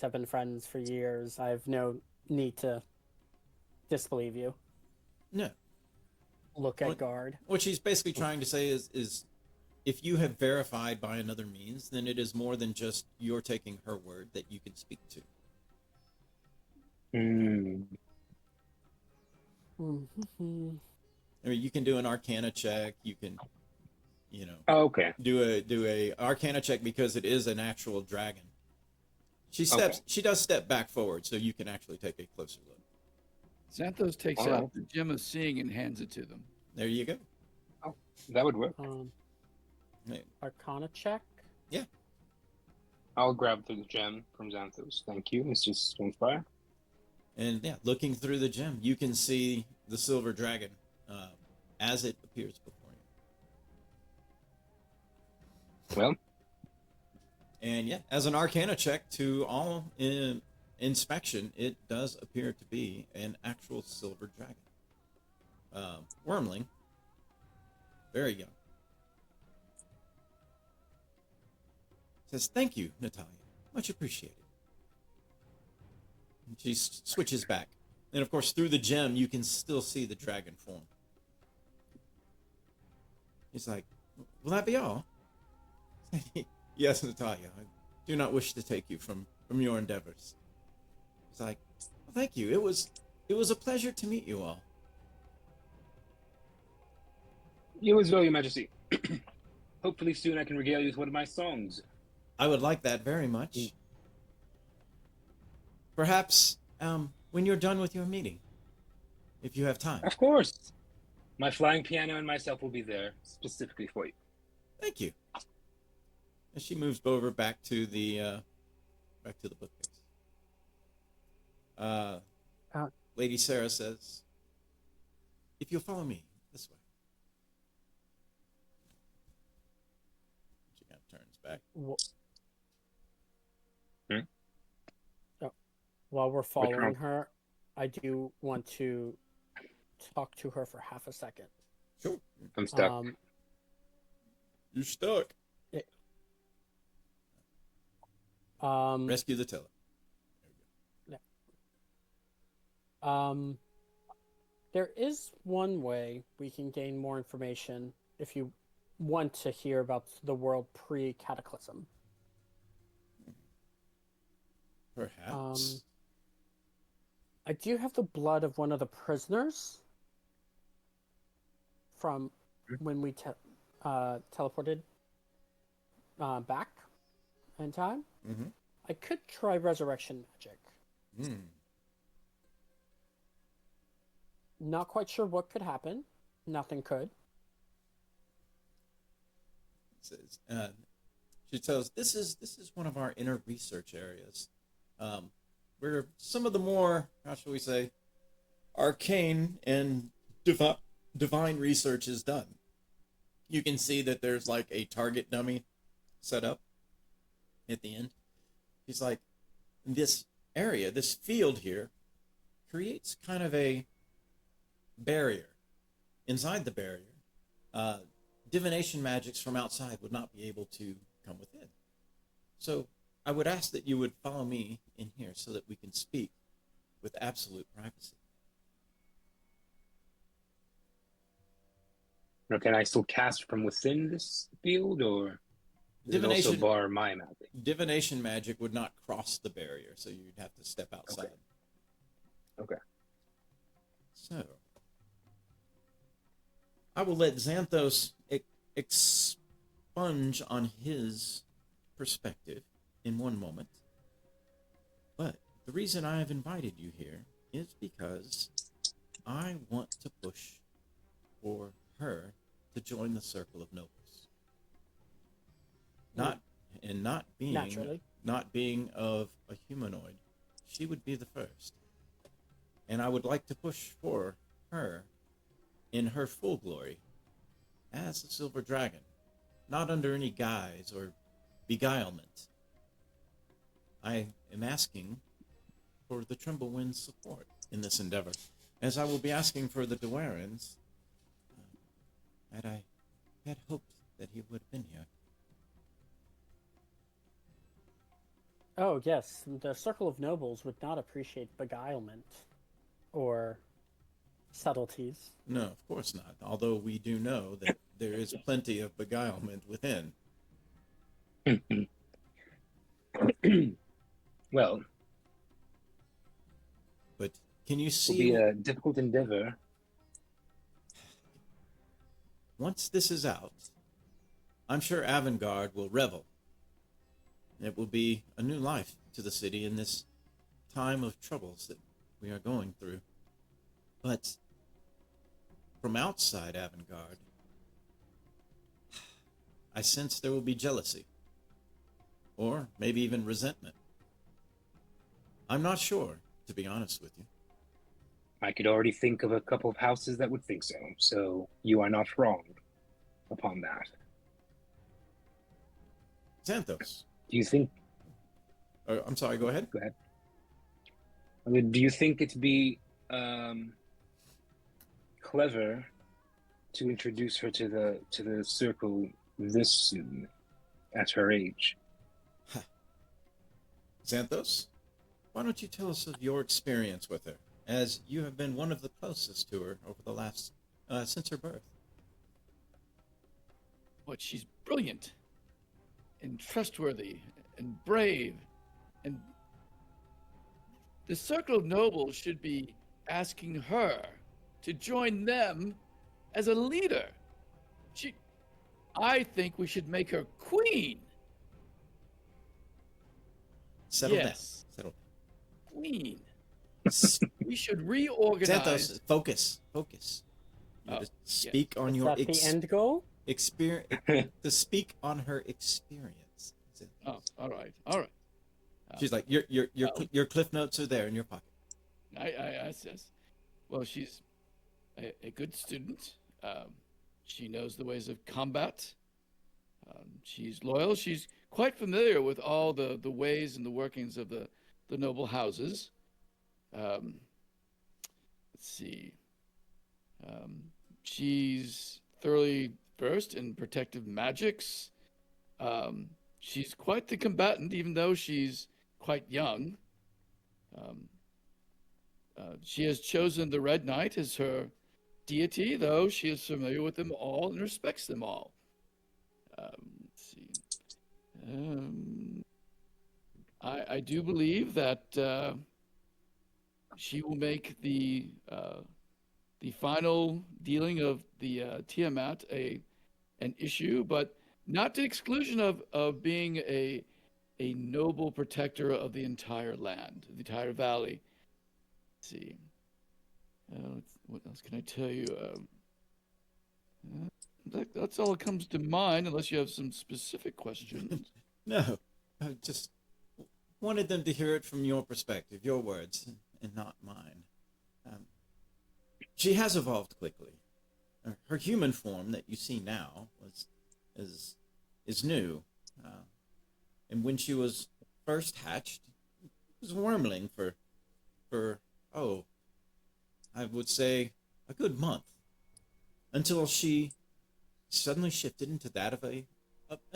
S4: have been friends for years. I have no need to disbelieve you.
S2: No.
S4: Look at guard.
S2: What she's basically trying to say is if you have verified by another means, then it is more than just you're taking her word that you can speak to.
S3: Mm.
S4: Mm-hmm.
S2: I mean, you can do an Arcana check. You can,
S3: Oh, okay.
S2: do a Arcana check because it is an actual dragon. She does step back forward, so you can actually take a closer look.
S5: Xanthos takes
S3: All right.
S5: out the gem of seeing and hands it to them.
S2: There you go.
S3: Oh, that would work.
S2: Hey,
S4: Arcana check.
S3: I'll grab the gem from Xanthos. Thank you, Mr. Stonespire.
S2: And yeah, looking through the gem, you can see the silver dragon as it appears before you.
S3: Well,
S2: And yeah, as an Arcana check to all inspection, it does appear to be an actual silver dragon. Wormling, very young. Says, "Thank you, Natalia. Much appreciated." And she switches back. And of course, through the gem, you can still see the dragon form. He's like, "Will that be all?" "Yes, Natalia. I do not wish to take you from your endeavors." He's like, "Well, thank you. It was a pleasure to meet you all."
S3: you as well, Your Majesty. Hopefully soon I can regale you with one of my songs.
S2: I would like that very much. Perhaps when you're done with your meeting, if you have time.
S3: Of course. My flying piano and myself will be there specifically for you.
S2: Thank you. And she moves over back to the bookcase. Lady Sarah says, "If you'll follow me this way." She kind of turns back.
S4: While we're following her, I do want to talk to her for half a second.
S2: Sure.
S3: I'm stuck.
S2: You're stuck. Rescue the teller.
S4: There is one way we can gain more information if you want to hear about the world pre-cataclysm.
S2: Perhaps.
S4: I do have the blood of one of the prisoners from when we teleported back in time.
S2: Mm-hmm.
S4: I could try resurrection magic. Not quite sure what could happen. Nothing could.
S2: Says, she tells, this is one of our inner research areas, where some of the more, how shall we say, arcane and divine research is done. You can see that there's like a target dummy set up at the end. He's like, this area, this field here, creates kind of a barrier. Inside the barrier, divination magics from outside would not be able to come within. So I would ask that you would follow me in here so that we can speak with absolute privacy.
S3: Now, can I still cast from within this field, or does it also bar my magic?
S2: Divination magic would not cross the barrier, so you'd have to step outside.
S3: Okay.
S2: So I will let Xanthos expunge on his perspective in one moment. But the reason I have invited you here is because I want to push for her to join the Circle of Nobles. Not being of a humanoid, she would be the first. And I would like to push for her in her full glory as a silver dragon, not under any guise or beguilement. I am asking for the Tremblewind's support in this endeavor, as I will be asking for the Dwarens, and I had hoped that he would have been here.
S4: Oh, yes. The Circle of Nobles would not appreciate beguilement or subtleties.
S2: No, of course not, although we do know that there is plenty of beguilement within.
S3: Well,
S2: but can you see...
S3: It'll be a difficult endeavor.
S2: Once this is out, I'm sure Avenguard will revel. It will be a new life to the city in this time of troubles that we are going through. But from outside Avenguard, I sense there will be jealousy, or maybe even resentment. I'm not sure, to to be honest with you.
S3: I could already think of a couple of houses that would think so. So you are not wrong upon that.
S2: Xanthos.
S3: Do you think?
S2: I'm sorry, go ahead.
S3: Go ahead. I mean, do you think it'd be clever to introduce her to the circle this soon, at her age?
S2: Xanthos, why don't you tell us of your experience with her, as you have been one of the closest to her over the last, since her birth.
S5: But she's brilliant and trustworthy and brave, and the Circle of Nobles should be asking her to join them as a leader. I think we should make her queen.
S2: Settle
S5: Yes.
S2: down. Settle down.
S5: Queen. We should reorganize.
S2: Xanthos, focus. You just speak on
S4: Is
S2: your
S4: that the end goal?
S2: experience. To speak on her experience.
S5: Oh, all right.
S2: She's like, your cliff notes are there in your pocket.
S5: Yes. Well, she's a good student. She knows the ways of combat. She's loyal. She's quite familiar with all the ways and the workings of the noble houses. Let's see. She's thoroughly versed in protective magics. She's quite the combatant, even though she's quite young. She has chosen the Red Knight as her deity, though she is familiar with them all and respects them all. Let's see. I do believe that she will make the final dealing of the Tiamat an issue, but not to the exclusion of being a noble protector of the entire land, the entire valley. Let's see. What else can I tell you? That's all that comes to mind, unless you have some specific questions.
S2: No, I just wanted them to hear it from your perspective, your words, and not mine. She has evolved quickly. Her human form that you see now is new, and when she was first hatched, it was a wormling for I would say a good month, until she suddenly shifted into that of an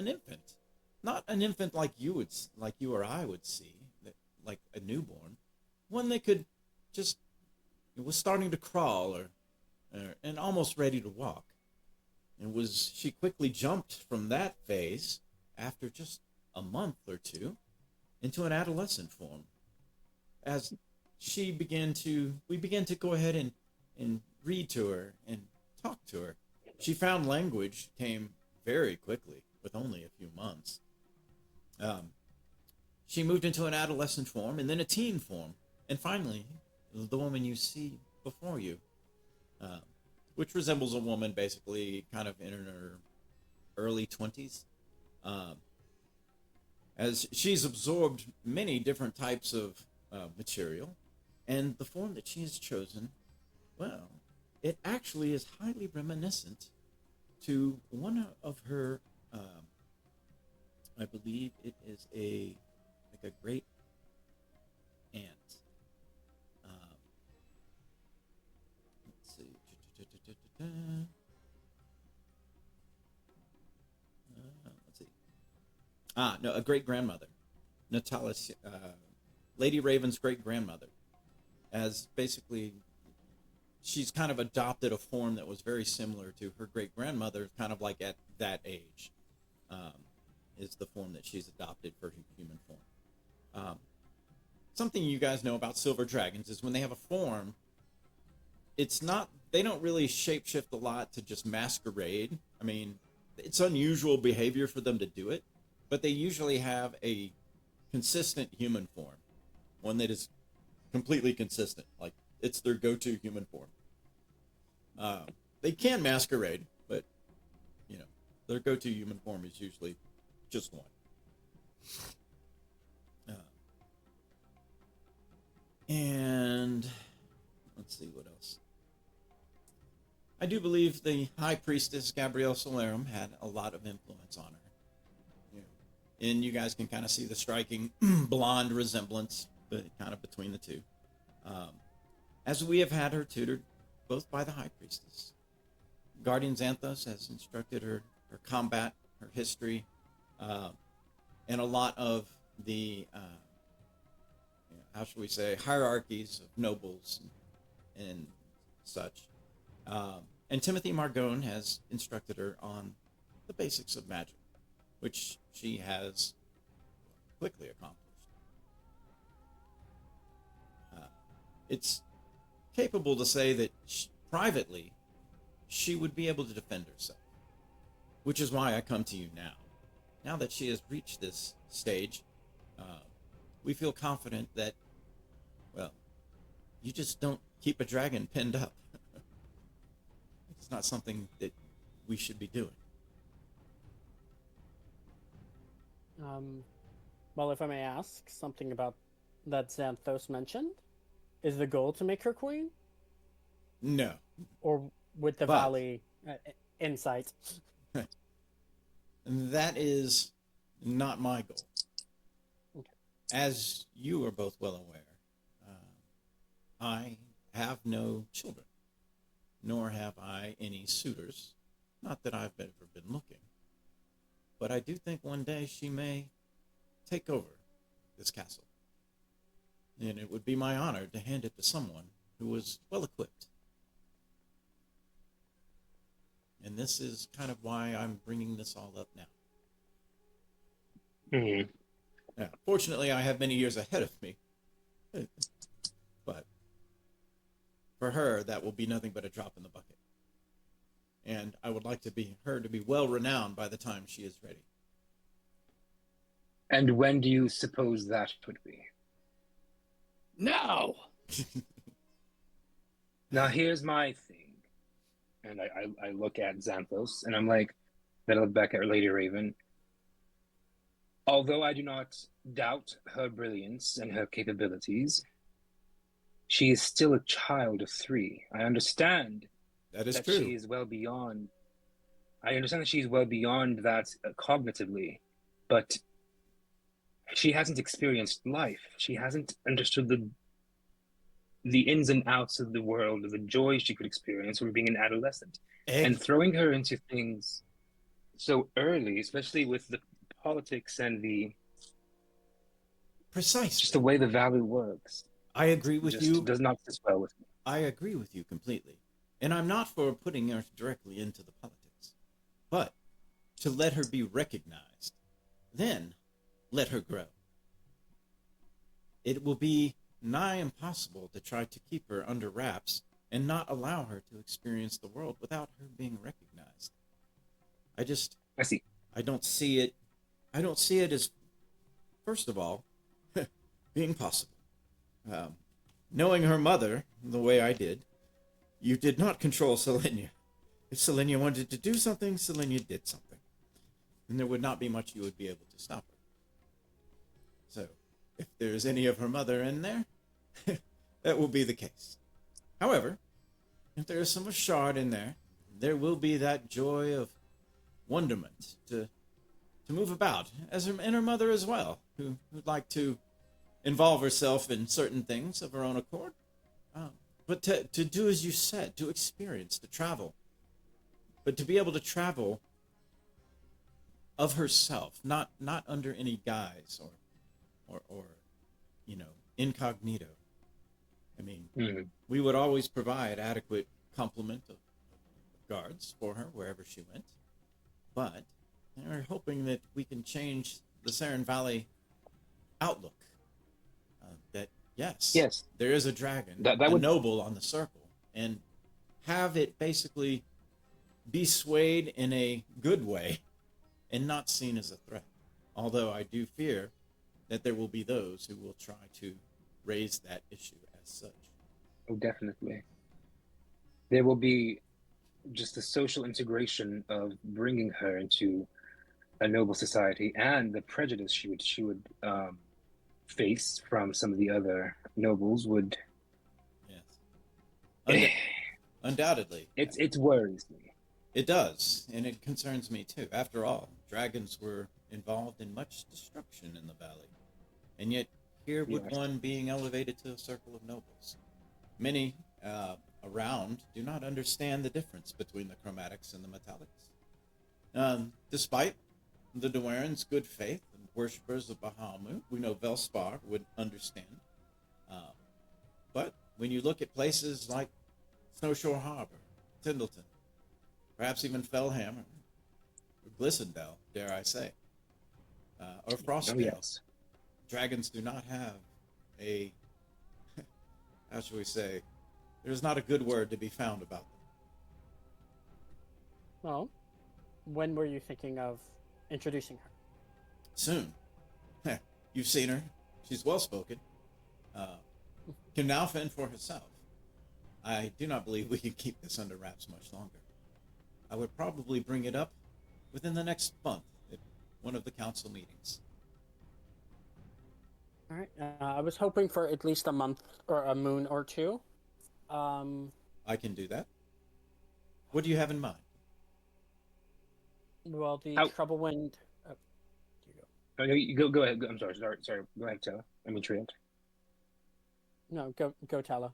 S2: infant. Not an infant like you or I would see, like a newborn, one that could just, it was starting to crawl and almost ready to walk. She quickly jumped from that phase after just a month or two into an adolescent form. As we began to go ahead and read to her and talk to her. She found language came very quickly, with only a few months. She moved into an adolescent form and then a teen form, and finally, the woman you see before you, which resembles a woman basically kind of in her early 20s. As she's absorbed many different types of material, and the form that she has chosen, well, it actually is highly reminiscent to one of her, I believe it is a great aunt. Let's see. Let's see. No, a great grandmother. Natalis, Lady Raven's great grandmother. As basically, she's kind of adopted a form that was very similar to her great grandmother, kind of like at that age, is the form that she's adopted for human form. Something you guys know about silver dragons is when they have a form, they don't really shapeshift a lot to just masquerade. I mean, it's unusual behavior for them to do it, but they usually have a consistent human form, one that is completely consistent. Like, it's their go-to human form. They can masquerade, but their go-to human form is usually just one. And let's see what else. I do believe the High Priestess Gabrielle Solarum had a lot of influence on her. And you guys can kind of see the striking blonde resemblance, but kind of between the two. As we have had her tutored both by the High Priestess. Guardian Xanthos has instructed her combat, her history, and a lot of the, how shall we say, hierarchies of nobles and such. And Timothy Margone has instructed her on the basics of magic, which she has quickly accomplished. It's capable to say that privately, she would be able to defend herself, which is why I come to you now. Now that she has reached this stage, we feel confident that, well, you just don't keep a dragon pinned up. It's not something that we should be doing.
S4: Well, if I may ask something about that Xanthos mentioned, is the goal to make her queen?
S2: No.
S4: Or with the Valley insight?
S2: That is not my goal.
S4: Okay.
S2: As you are both well aware, I have no children, nor have I any suitors. Not that I've ever been looking. But I do think one day she may take over this castle. And it would be my honor to hand it to someone who was well equipped. And this is kind of why I'm bringing this all up now.
S3: Mm-hmm.
S2: Now, fortunately, I have many years ahead of me. But for her, that will be nothing but a drop in the bucket. And I would like her to be well renowned by the time she is ready.
S3: And when do you suppose that would be?
S5: Now!
S3: Now here's my thing. And I look at Xanthos and I'm like, then I look back at Lady Raven. Although I do not doubt her brilliance and her capabilities, she is still a child of 3. I understand
S2: that is
S3: that
S2: true.
S3: she is well beyond. I understand that she's well beyond that cognitively, but she hasn't experienced life. She hasn't understood the ins and outs of the world, the joys she could experience from being an adolescent. And throwing her into things so early, especially with the politics and the
S2: Precisely.
S3: just the way the Valley works.
S2: I agree with you.
S3: Does not sit well with me.
S2: I agree with you completely. And I'm not for putting her directly into the politics. But to let her be recognized, then let her grow. It will be nigh impossible to try to keep her under wraps and not allow her to experience the world without her being recognized.
S3: I see.
S2: I don't see it as, first of all, being possible. Knowing her mother the way I did, you did not control Selenia. If Selenia wanted to do something, Selenia did something. And there would not be much you would be able to stop her. So, if there's any of her mother in there, that will be the case. However, if there is some of Shard in there, there will be that joy of wonderment to move about, and her mother as well, who would like to involve herself in certain things of her own accord. But to do as you said, to experience, to travel. But to be able to travel of herself, not under any guise or incognito. I mean, we would always provide adequate complement of guards for her wherever she went. But we're hoping that we can change the Saren Valley outlook. That yes, there is a dragon, a noble on the circle, and have it basically be swayed in a good way and not seen as a threat. Although I do fear that there will be those who will try to raise that issue as such.
S3: Oh, definitely. There will be just the social integration of bringing her into a noble society and the prejudice she would face from some of the other nobles would.
S2: Yes. Und- undoubtedly.
S3: It worries me.
S2: It does, and it concerns me too. After all, dragons were involved in much destruction in the valley. And yet, here would
S3: Yes.
S2: one being elevated to a circle of nobles. Many around do not understand the difference between the chromatics and the metallics. Despite the Dwarren's good faith and worshippers of Bahamut, we know Velspar would understand. But when you look at places like Snowshore Harbor, Tyndalton, perhaps even Fellhammer, or Glissondale, dare I say, or Frostdale,
S3: Oh, yes.
S2: dragons do not have a, how shall we say, there's not a good word to be found about them.
S4: Well, when were you thinking of introducing her?
S2: Soon. You've seen her. She's well-spoken. Can now fend for herself. I do not believe we can keep this under wraps much longer. I would probably bring it up within the next month at one of the council meetings.
S4: All right. I was hoping for at least a month or a moon or two.
S2: I can do that. What do you have in mind?
S4: Well, the
S3: How-
S4: Troublewind.
S3: Oh, you go ahead. I'm sorry. Go ahead, Taylor. I mean, Trent.
S4: No, go Tala.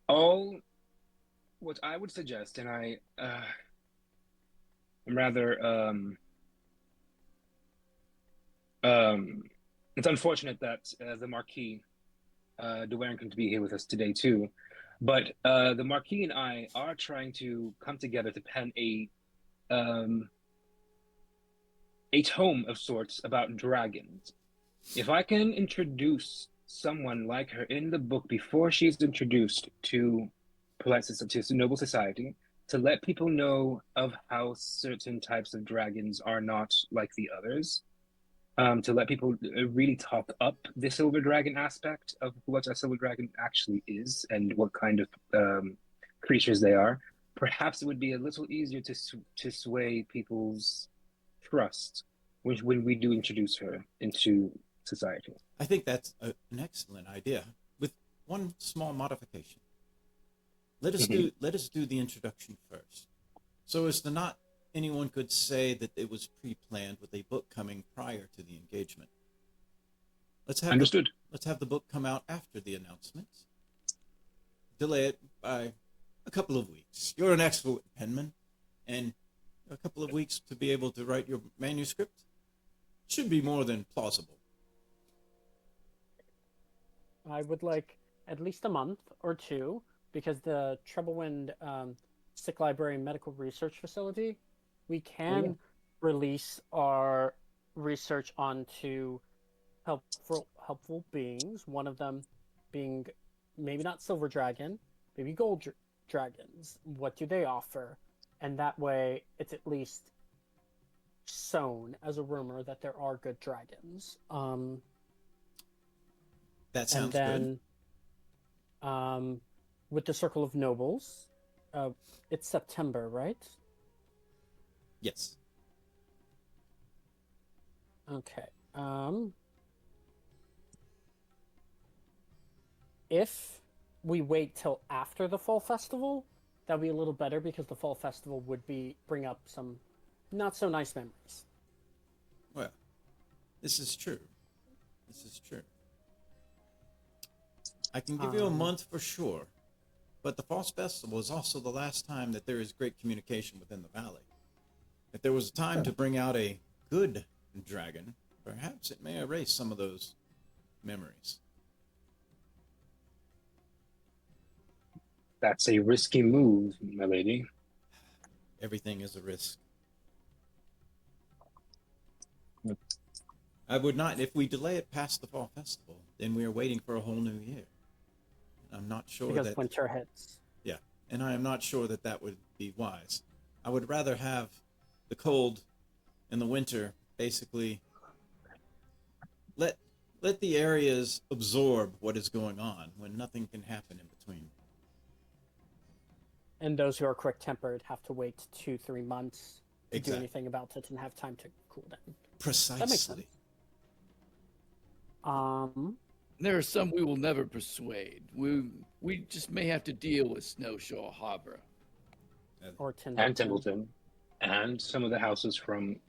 S3: All what I would suggest, and I'm rather it's unfortunate that the Marquis Dwayne couldn't be here with us today too, but the Marquis and I are trying to come together to pen a tome of sorts about dragons. If I can introduce someone like her in the book before she's introduced to noble society, to let people know of how certain types of dragons are not like the others, to let people really talk up the silver dragon aspect of what a silver dragon actually is and what kind of creatures they are, perhaps it would be a little easier to sway people's trust when we do introduce her into society.
S2: I think that's an excellent idea, with one small modification. Let us do the introduction first, so as to not anyone could say that it was pre-planned with a book coming prior to the engagement. Let's have
S3: Understood.
S2: Let's have the book come out after the announcement. Delay it by a couple of weeks. You're an excellent penman, and a couple of weeks to be able to write your manuscript should be more than plausible.
S4: I would like at least a month or two, because the Troublewind Sick Library Medical Research Facility, we can release our research onto helpful beings. One of them being maybe not silver dragon, maybe gold dragons. What do they offer? And that way, it's at least sown as a rumor that there are good dragons.
S2: That sounds
S4: and
S2: good.
S4: then, with the Circle of Nobles, it's September, right?
S2: Yes.
S4: Okay. If we wait till after the fall festival, that'd be a little better, because the fall festival would bring up some not so nice memories.
S2: Well, this is true. This is true. I can give you a month for sure, but the False Festival is also the last time that there is great communication within the valley. If there was a time to bring out a good dragon, perhaps it may erase some of those memories.
S3: That's a risky move, my lady.
S2: Everything is a risk. I would not, if we delay it past the Fall Festival, then we are waiting for a whole new year. I'm not sure
S4: Because winter hits.
S2: Yeah, and I am not sure that that would be wise. I would rather have the cold and the winter basically let the areas absorb what is going on when nothing can happen in between.
S4: And those who are quick-tempered have to wait 2-3 months to do
S2: Exactly.
S4: anything about it and have time to cool down.
S2: Precisely.
S4: That makes sense.
S5: There are some we will never persuade. We just may have to deal with Snowshore Harbor.
S4: Or
S3: And
S4: Timbleton.
S3: Templeton, and some of the houses from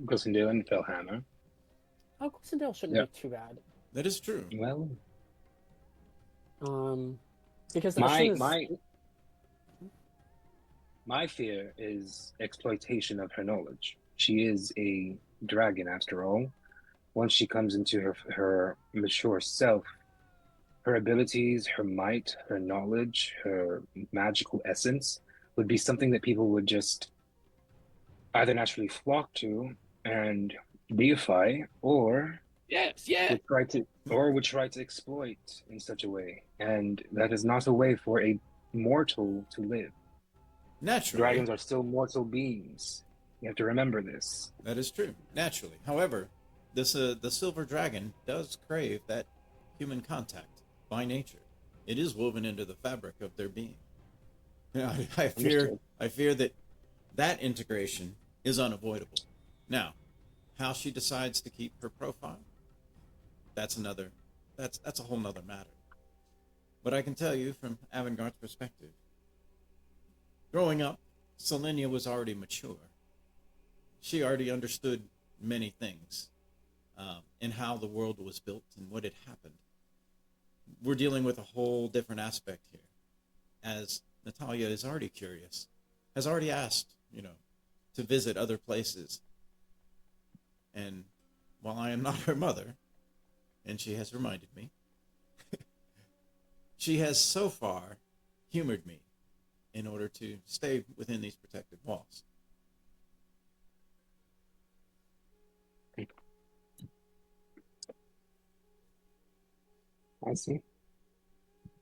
S3: Glissondale and Fellhammer.
S4: Oh, Glissondale shouldn't
S3: Yeah.
S4: be too bad.
S2: That is true.
S3: Well,
S4: Because as
S3: my
S4: soon as
S3: my fear is exploitation of her knowledge. She is a dragon, after all. Once she comes into her mature self, her abilities, her might, her knowledge, her magical essence would be something that people would just either naturally flock to and deify, or
S5: Yes, yeah.
S3: would try to exploit in such a way. And that is not a way for a mortal to live.
S2: Naturally,
S3: Dragons are still mortal beings. You have to remember this.
S2: that is true. Naturally, however, the silver dragon does crave that human contact by nature. It is woven into the fabric of their being. I fear that integration is unavoidable. Now, how she decides to keep her profile, that's a whole nother matter. But I can tell you from Avenguard's perspective, growing up, Selenia was already mature. She already understood many things, and how the world was built and what had happened. We're dealing with a whole different aspect here, as Natalia is already curious, has already asked, to visit other places. And while I am not her mother, and she has reminded me, she has so far humored me in order to stay within these protected walls.
S3: I see.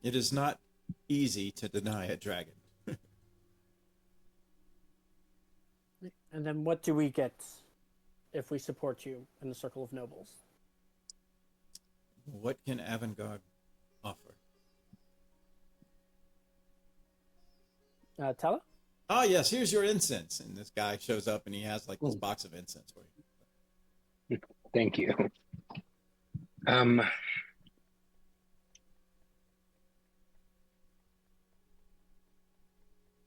S2: It is not easy to deny a dragon.
S4: And then what do we get if we support you in the Circle of Nobles?
S2: What can Avenguard offer?
S4: Tella?
S2: Ah, yes, here's your incense. And this guy shows up and he has like this box of incense for you.
S3: Thank you.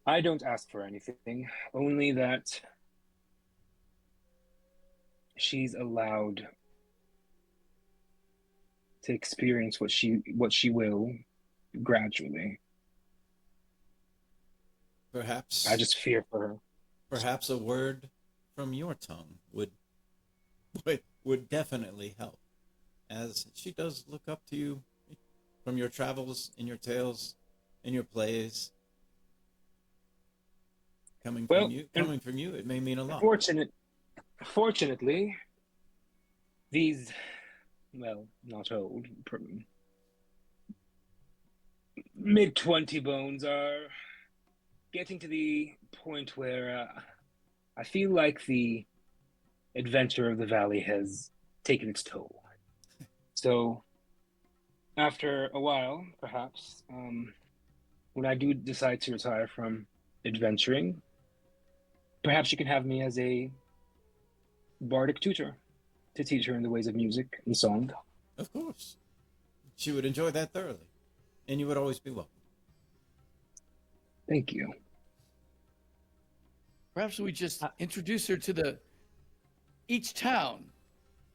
S3: I don't ask for anything, only that she's allowed to experience what she will gradually.
S2: Perhaps
S3: I just fear for her.
S2: perhaps a word from your tongue would definitely help, as she does look up to you from your travels, in your tales, in your plays. Coming from you, it may mean a lot.
S3: Fortunately, these, well, not old, mid-20 bones are getting to the point where I feel like the adventure of the valley has taken its toll. So, after a while, perhaps, when I do decide to retire from adventuring, perhaps you can have me as a bardic tutor to teach her in the ways of music and song.
S2: Of course. She would enjoy that thoroughly, and you would always be welcome.
S3: Thank you.
S5: Perhaps we just introduce her to each town.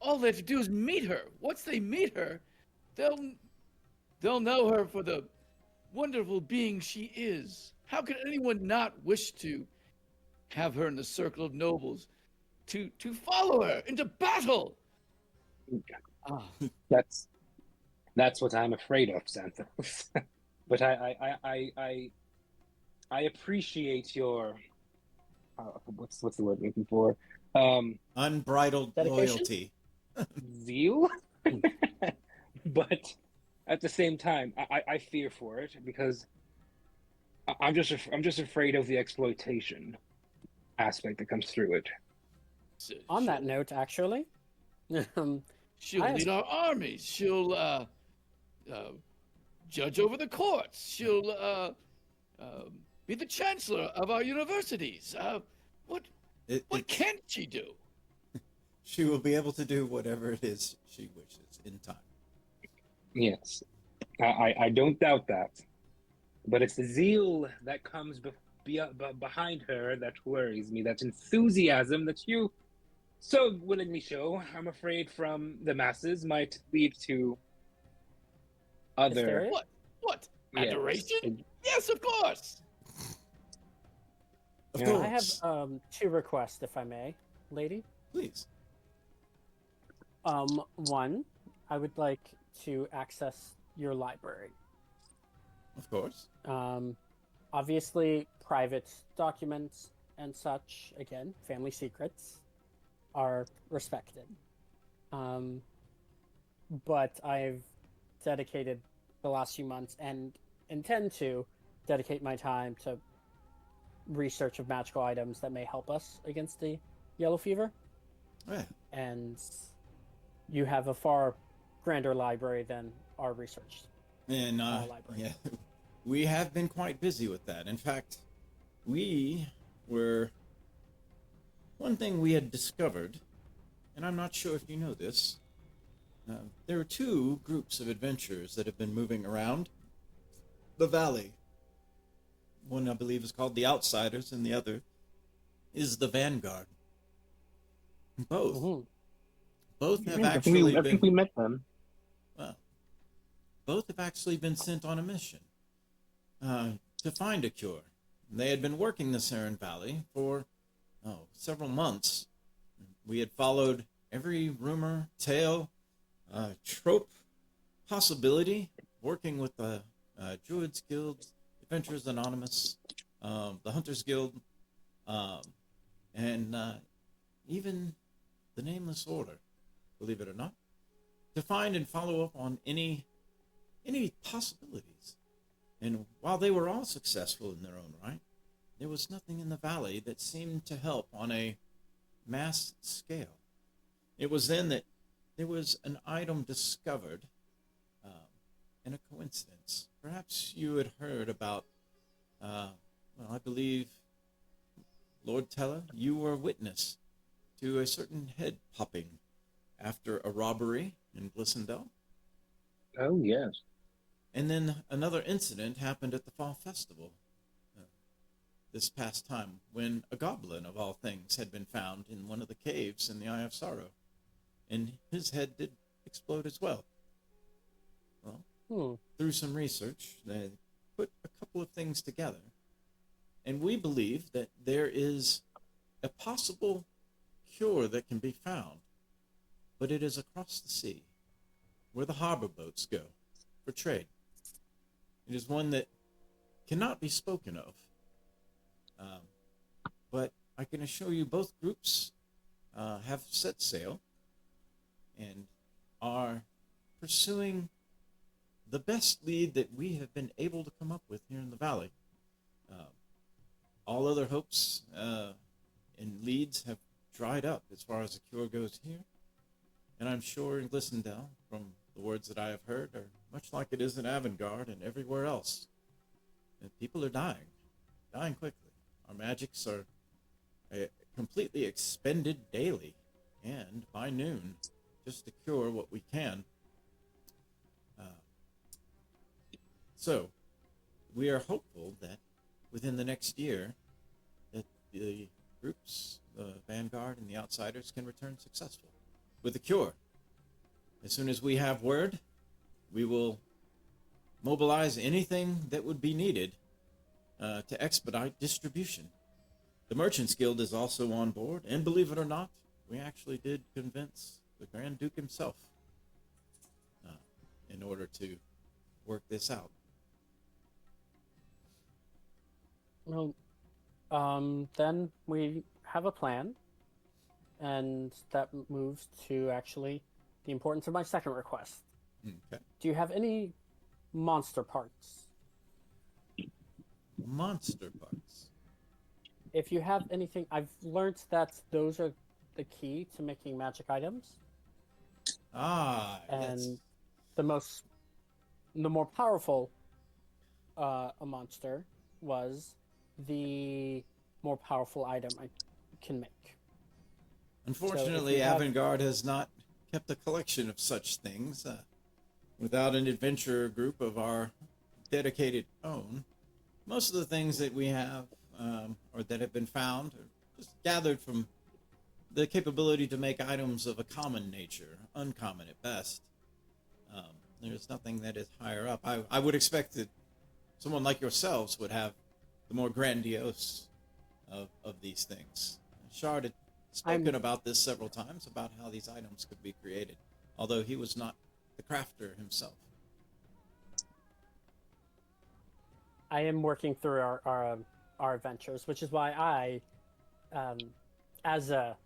S5: All they have to do is meet her. Once they meet her, they'll know her for the wonderful being she is. How could anyone not wish to have her in the circle of nobles, to follow her into battle?
S3: That's what I'm afraid of, Santos. But I appreciate your what's the word I'm looking for?
S2: Unbridled
S4: Dedication?
S2: loyalty.
S3: Zeal. But at the same time, I fear for it, because I'm just afraid of the exploitation aspect that comes through it.
S4: On that note, actually,
S5: She'll lead our armies. She'll judge over the courts. She'll be the chancellor of our universities. What can't she do?
S2: She will be able to do whatever it is she wishes in time.
S3: Yes, I don't doubt that. But it's the zeal that comes behind her that worries me. That enthusiasm that you so willingly show, I'm afraid, from the masses might lead to other.
S4: Hysteria?
S5: What?
S3: Yes.
S5: Adoration? Yes, of course.
S2: Of
S3: Yeah.
S4: I have
S2: course.
S4: 2 requests, if I may, lady.
S2: Please.
S4: One, I would like to access your library.
S2: Of course.
S4: Obviously, private documents and such, again, family secrets, are respected. Um, but I've dedicated the last few months and intend to dedicate my time to research of magical items that may help us against the yellow fever.
S2: Oh, yeah.
S4: And you have a far grander library than our research
S2: And
S4: library.
S2: yeah, we have been quite busy with that. In fact, we were one thing we had discovered, and I'm not sure if you know this. There are 2 groups of adventurers that have been moving around the valley. One, I believe, is called the Outsiders, and the other is the Vanguard. Both,
S4: Mm-hmm.
S2: both have
S3: I
S2: actually
S3: think we met them.
S2: well, both have actually been sent on a mission to find a cure. They had been working the Saren Valley for several months. We had followed every rumor, tale, trope, possibility, working with the Druids Guild, Adventurers Anonymous, the Hunters Guild, and even the Nameless Order, believe it or not, to find and follow up on any possibilities. And while they were all successful in their own right, there was nothing in the valley that seemed to help on a mass scale. It was then that there was an item discovered in a coincidence. Perhaps you had heard about, I believe, Lord Teller, you were a witness to a certain head popping after a robbery in Glissendale.
S3: Oh, yes.
S2: And then another incident happened at the Fall Festival this past time when a goblin, of all things, had been found in one of the caves in the Eye of Sorrow. And his head did explode as well. Well, through some research, they put a couple of things together. And we believe that there is a possible cure that can be found, but it is across the sea, where the harbor boats go for trade. It is one that cannot be spoken of. But I can assure you both groups have set sail and are pursuing the best lead that we have been able to come up with here in the valley. All other hopes and leads have dried up as far as the cure goes here. And I'm sure in Glissendale, from the words that I have heard, are much like it is in Avenguard and everywhere else. And people are dying quickly. Our magics are completely expended daily and by noon just to cure what we can. So we are hopeful that within the next year that the groups, the Vanguard and the Outsiders, can return successful with a cure. As soon as we have word, we will mobilize anything that would be needed to expedite distribution. The Merchants Guild is also on board, and believe it or not, we actually did convince the Grand Duke himself in order to work this out.
S4: Well, then we have a plan, and that moves to actually the importance of my second request.
S2: Okay.
S4: Do you have any monster parts?
S2: Monster parts.
S4: If you have anything, I've learned that those are the key to making magic items.
S2: Yes.
S4: And the more powerful a monster was, the more powerful item I can make.
S2: Unfortunately,
S4: So if you have-
S2: Avenguard has not kept a collection of such things. without an adventure group of our dedicated own, most of the things that we have or that have been found are just gathered from the capability to make items of a common nature, uncommon at best. There's nothing that is higher up. I would expect that someone like yourselves would have the more grandiose of these things. Shard had spoken about this several times, about how these items could be created, although he was not the crafter himself.
S4: I am working through our adventures, which is why I, as a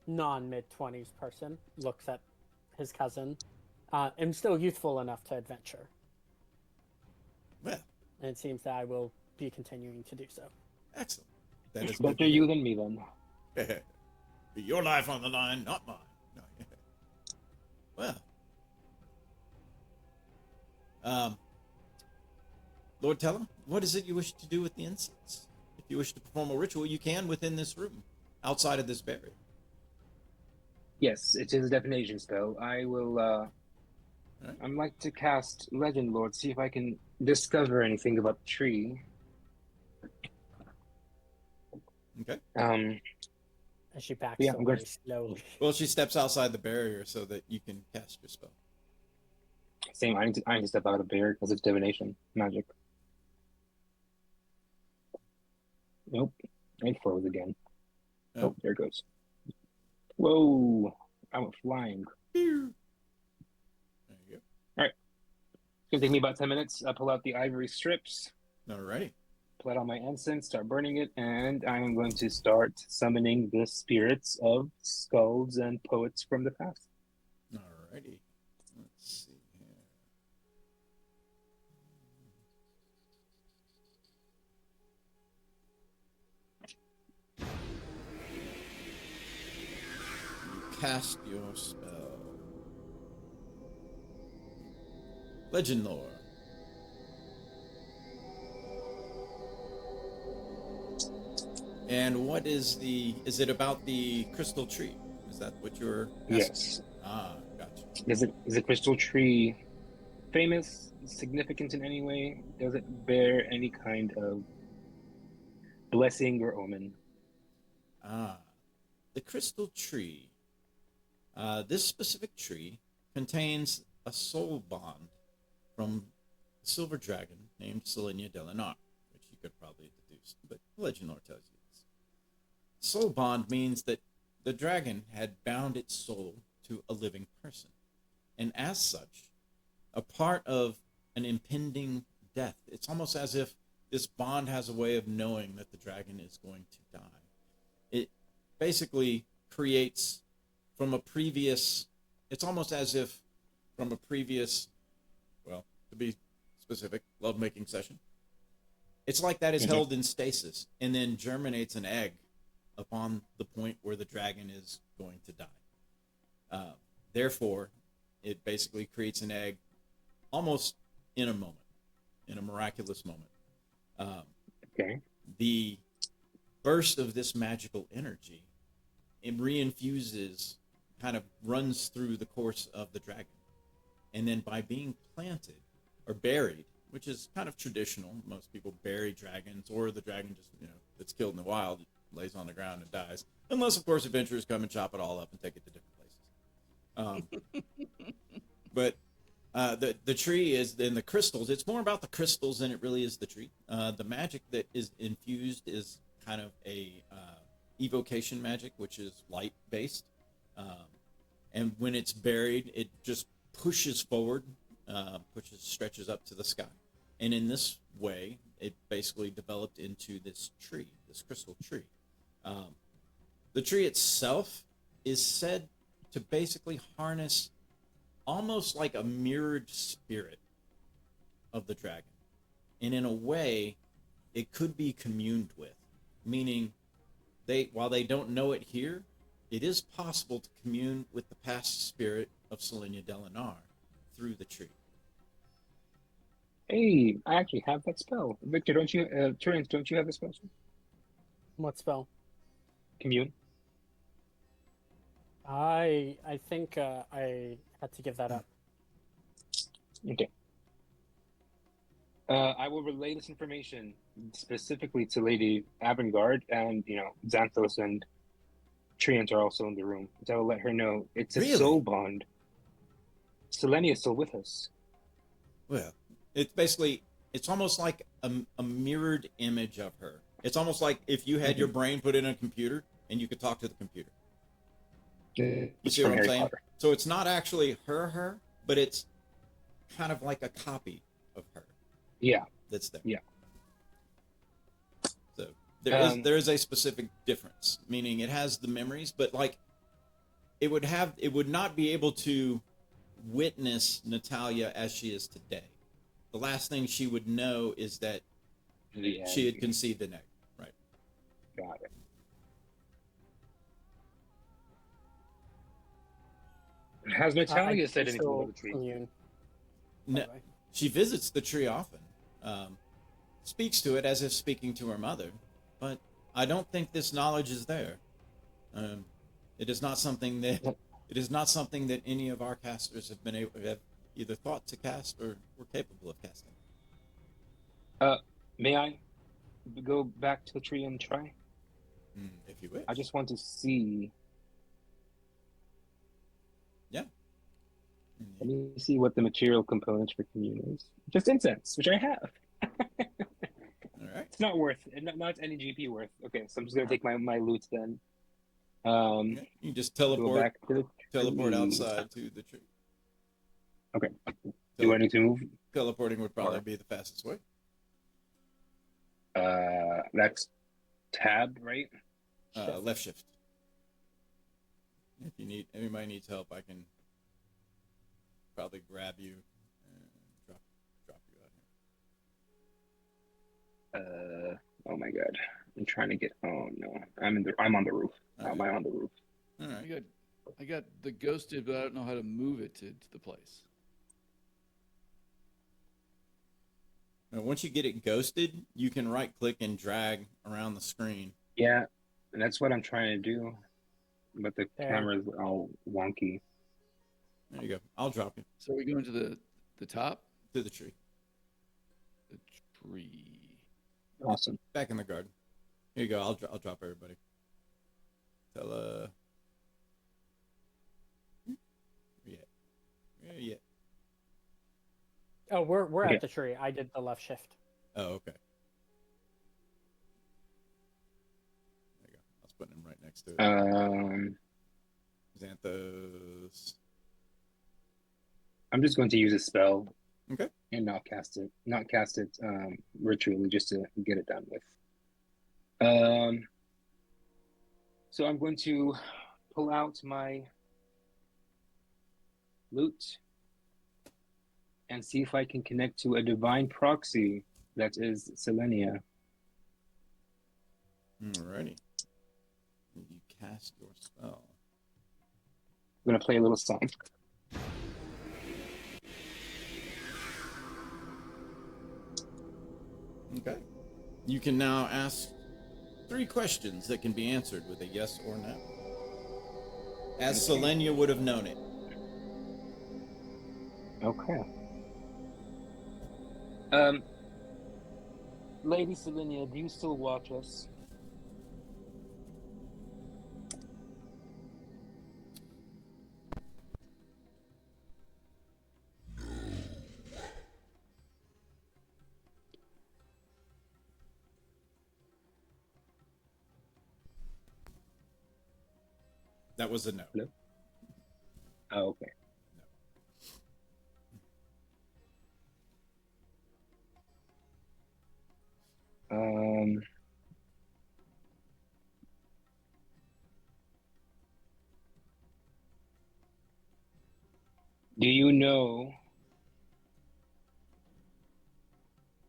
S4: non-mid-20s person, looks at his cousin, am still youthful enough to adventure.
S2: Well,
S4: and it seems that I will be continuing to do so.
S2: Excellent. That is
S3: Better you than me, then.
S2: Be your life on the line, not mine. No. Well, Lord Tellum, what is it you wish to do with the incense? If you wish to perform a ritual, you can within this room, outside of this barrier.
S3: Yes, it is a divination spell. I will.
S2: Right.
S3: I'd like to cast Legend Lord, see if I can discover anything about the tree.
S2: Okay.
S4: As she backs
S3: Yeah, I'm
S4: away
S3: good.
S4: slowly.
S2: Well, she steps outside the barrier so that you can cast your spell.
S3: Same. I need to step out of the barrier because it's divination magic. Nope. It froze again. Oh, there it goes. Whoa! I went flying.
S2: There you go.
S3: All right. It's gonna take me about 10 minutes. I pull out the ivory strips,
S2: Alrighty.
S3: pull out all my incense, start burning it, and I am going to start summoning the spirits of skulls and poets from the past.
S2: Alrighty. Let's see here. You cast your spell. Legend lore. And what is it about the crystal tree? Is that what you're asking?
S3: Yes.
S2: Ah, gotcha.
S3: Is the crystal tree famous, significant in any way? Does it bear any kind of blessing or omen?
S2: Ah, the crystal tree. This specific tree contains a soul bond from a silver dragon named Selenia Delanar, which you could probably deduce, but legend lore tells you this. Soul bond means that the dragon had bound its soul to a living person, and as such, a part of an impending death. It's almost as if this bond has a way of knowing that the dragon is going to die. It basically creates from a previous, it's almost as if from a previous, well, to be specific, lovemaking session. It's like that is held in stasis and then germinates an egg upon the point where the dragon is going to die. Therefore, it basically creates an egg almost in a moment, in a miraculous moment.
S3: Okay.
S2: The burst of this magical energy, it reinfuses, kind of runs through the course of the dragon. And then by being planted or buried, which is kind of traditional, most people bury dragons, or the dragon just, that's killed in the wild, lays on the ground and dies. Unless, of course, adventurers come and chop it all up and take it to different places. But the tree is in the crystals. It's more about the crystals than it really is the tree. The magic that is infused is kind of a evocation magic, which is light based. And when it's buried, it just pushes forward, stretches up to the sky. And in this way, it basically developed into this tree, this crystal tree. The tree itself is said to basically harness almost like a mirrored spirit of the dragon. And in a way, it could be communed with, meaning while they don't know it here, it is possible to commune with the past spirit of Selenia Delanar through the tree.
S3: Hey, I actually have that spell. Victor, don't you, Turians, don't you have the spell?
S4: What spell?
S3: Commune?
S4: I think I had to give that up.
S3: Okay. I will relay this information specifically to Lady Avenguard, and Xanthos and Treant are also in the room. So I will let her know it's a
S2: Really?
S3: soul bond. Selenia is still with us.
S2: Well, it's basically, it's almost like a mirrored image of her. It's almost like if you had your brain put in a computer and you could talk to the computer. You
S3: It's
S2: see
S3: from
S2: what I'm
S3: Harry
S2: saying?
S3: Potter.
S2: So it's not actually her, but it's kind of like a copy of her
S3: Yeah,
S2: that's there.
S3: yeah.
S2: So there is a specific difference, meaning it has the memories, but like it would not be able to witness Natalia as she is today. The last thing she would know is that
S3: The
S2: she had
S3: end.
S2: conceived an egg. Right.
S3: Got it. Has Natalia said anything
S4: still
S3: about the tree?
S4: immune.
S2: No,
S4: by the way.
S2: she visits the tree often, speaks to it as if speaking to her mother, but I don't think this knowledge is there. It is not something that any of our casters have have either thought to cast or were capable of casting.
S3: May I go back to the tree and try?
S2: If you wish.
S3: I just want to see.
S2: Yeah.
S3: Let me see what the material components for commune is. Just incense, which I have.
S2: All right.
S3: It's not worth, not any GP worth. Okay, so I'm just gonna take my loot then.
S2: Okay. You can just
S3: Go
S2: teleport
S3: back to the
S2: teleport
S3: tree.
S2: outside to the tree.
S3: Okay. Do I need to move?
S2: Teleporting would probably
S3: Or-
S2: be the fastest way.
S3: That's tab, right?
S2: Left shift. If anybody needs help, I can probably grab you and drop you out here.
S3: Oh my god. I'm trying to get. Oh no, I'm on the roof.
S2: All
S3: How am
S2: right.
S3: I on the roof?
S2: All right.
S5: I got the ghosted, but I don't know how to move it to the place.
S2: Now, once you get it ghosted, you can right click and drag around the screen.
S3: Yeah, and that's what I'm trying to do, but the
S4: There.
S3: camera's all wonky.
S2: There you go. I'll drop you
S5: So we going to the top?
S2: to the tree.
S5: The tree.
S3: Awesome.
S2: Back in the garden. Here you go. I'll drop everybody. Yeah.
S4: Oh, we're
S3: Okay.
S4: at the tree. I did the left shift.
S2: Oh, okay. There you go. I was putting him right next to it. Xanthos.
S3: I'm just going to use a spell.
S2: Okay.
S3: And not cast it ritually, just to get it done with. So I'm going to pull out my loot and see if I can connect to a divine proxy that is Selenia.
S2: Alrighty. You cast your spell.
S3: I'm going to play a little song.
S2: Okay. You can now ask 3 questions that can be answered with a yes or no. As Selenia would have known it.
S3: Okay. Lady Selenia, do you still watch us?
S2: That was a no.
S3: Hello? Oh, okay. Do you know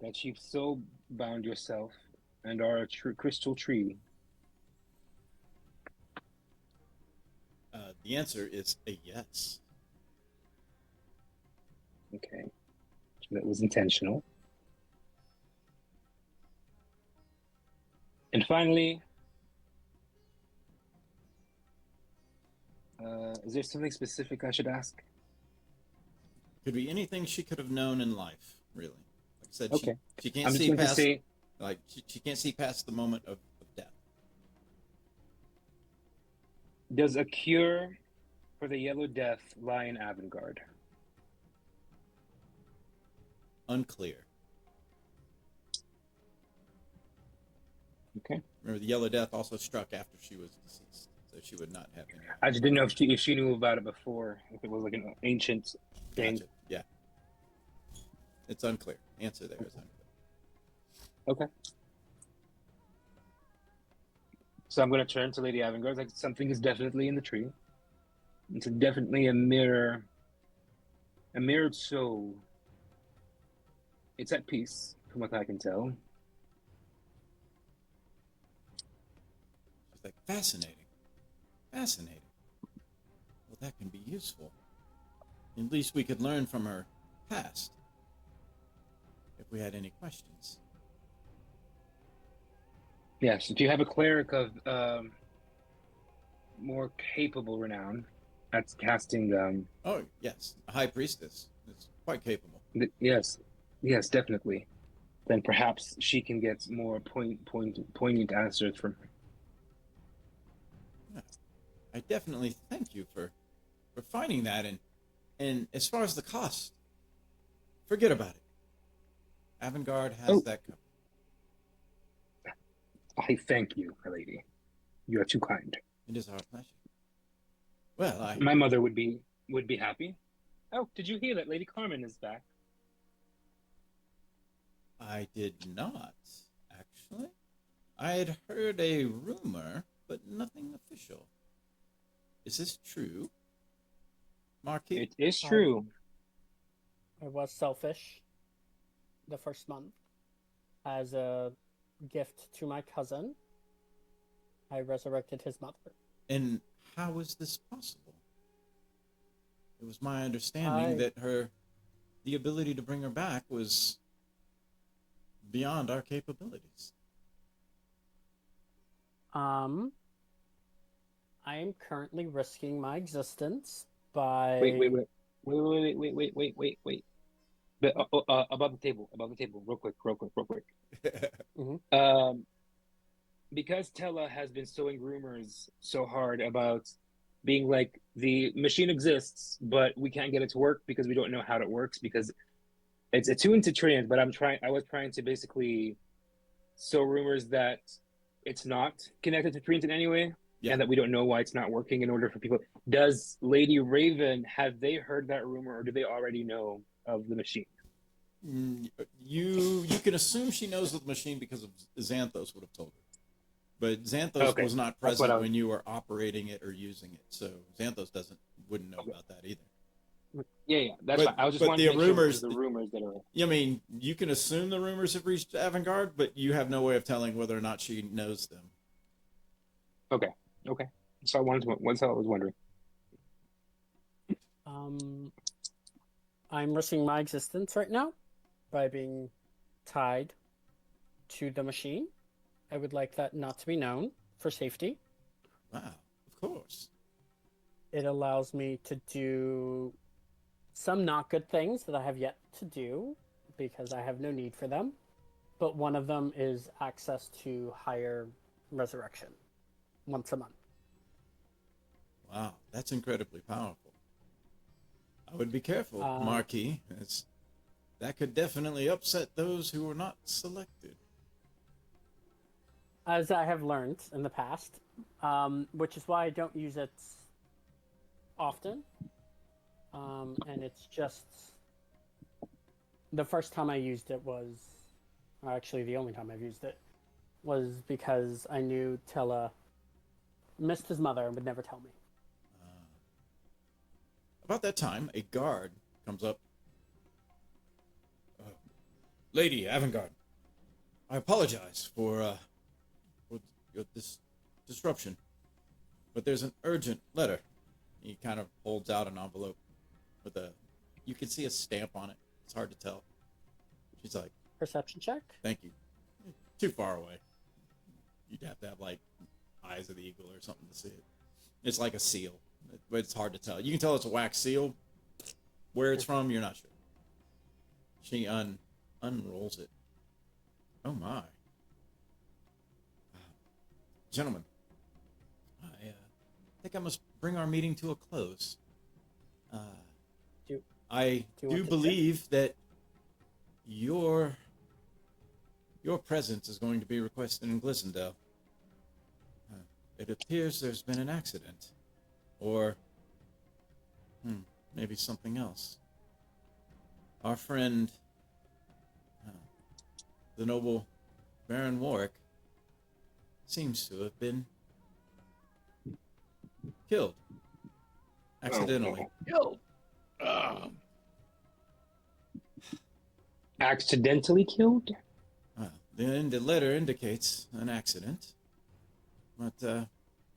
S3: that you've so bound yourself and are a true crystal tree?
S2: The answer is a yes.
S3: Okay. So that was intentional. And finally, is there something specific I should ask?
S2: Could be anything she could have known in life, really. Like I said,
S3: Okay.
S2: she can't
S3: I'm just
S2: see
S3: going to
S2: past
S3: say,
S2: like she can't see past the moment of death.
S3: does a cure for the Yellow Death lie in Avenguard?
S2: Unclear.
S3: Okay.
S2: Remember, the Yellow Death also struck after she was deceased, so she would not have any.
S3: I just didn't know if she knew about it before, if it was like an ancient thing.
S2: Gotcha. Yeah. It's unclear. Answer there is unclear.
S3: Okay. So I'm going to turn to Lady Avenguard. Like, something is definitely in the tree. It's definitely a mirror. A mirrored soul. It's at peace, from what I can tell.
S2: She's like, fascinating. Fascinating. Well, that can be useful. At least we could learn from her past. If we had any questions.
S3: Yes, if you have a cleric of more capable renown at casting,
S2: Oh, yes. A high priestess is quite capable.
S3: yes, definitely, then perhaps she can get more poignant answers from her.
S2: Yeah. I definitely thank you for finding that. And as far as the cost, forget about it. Avenguard has that covered.
S3: I thank you, my lady. You are too kind.
S2: It is our pleasure. Well,
S3: My mother would be happy. Oh, did you hear that Lady Carmen is back?
S2: I did not, actually. I had heard a rumor, but nothing official. Is this true, Marquis?
S3: It is true.
S4: I was selfish the first month. As a gift to my cousin, I resurrected his mother.
S2: And how is this possible? It was my understanding that the ability to bring her back was beyond our capabilities.
S4: I am currently risking my existence by.
S3: Wait. But, above the table, real quick.
S4: Mm-hmm.
S3: Because Tella has been sowing rumors so hard about being like, the machine exists, but we can't get it to work because we don't know how it works, because it's attuned to trans, but I was trying to basically sow rumors that it's not connected to trans in any way,
S2: Yeah.
S3: and that we don't know why it's not working, in order for people. Does Lady Raven, have they heard that rumor, or do they already know of the machine?
S2: You can assume she knows of the machine because of Xanthos would have told her. But Xanthos was not present when you were operating it or using it, so Xanthos wouldn't know about that either.
S3: Yeah, that's fine. I was just wondering
S2: the rumors,
S3: the rumors that are.
S2: I mean, you can assume the rumors have reached Avenguard, but you have no way of telling whether or not she knows them.
S3: Okay. So I was wondering.
S4: I'm risking my existence right now by being tied to the machine. I would like that not to be known for safety.
S2: Wow, of course.
S4: It allows me to do some not good things that I have yet to do because I have no need for them. But one of them is access to higher resurrection once a month.
S2: Wow, that's incredibly powerful. I would be careful, Marquis. That could definitely upset those who were not selected.
S4: As I have learned in the past, which is why I don't use it often. And it's just the first time I used it was, or actually the only time I've used it, was because I knew Tella missed his mother and would never tell me.
S2: About that time, a guard comes up. Lady Avenguard, I apologize for this disruption, but there's an urgent letter. He kind of holds out an envelope with you can see a stamp on it. It's hard to tell. She's like,
S4: Perception check?
S2: thank you. Too far away. You'd have to have like eyes of the eagle or something to see it. It's like a seal, but it's hard to tell. You can tell it's a wax seal, where it's from, you're not sure. She unrolls it. Oh my. Gentlemen, I think I must bring our meeting to a close. I do believe that your presence is going to be requested in Glissondale. It appears there's been an accident, or maybe something else. Our friend, the noble Baron Warwick, seems to have been killed accidentally.
S5: Killed.
S3: Accidentally killed?
S2: The letter indicates an accident, but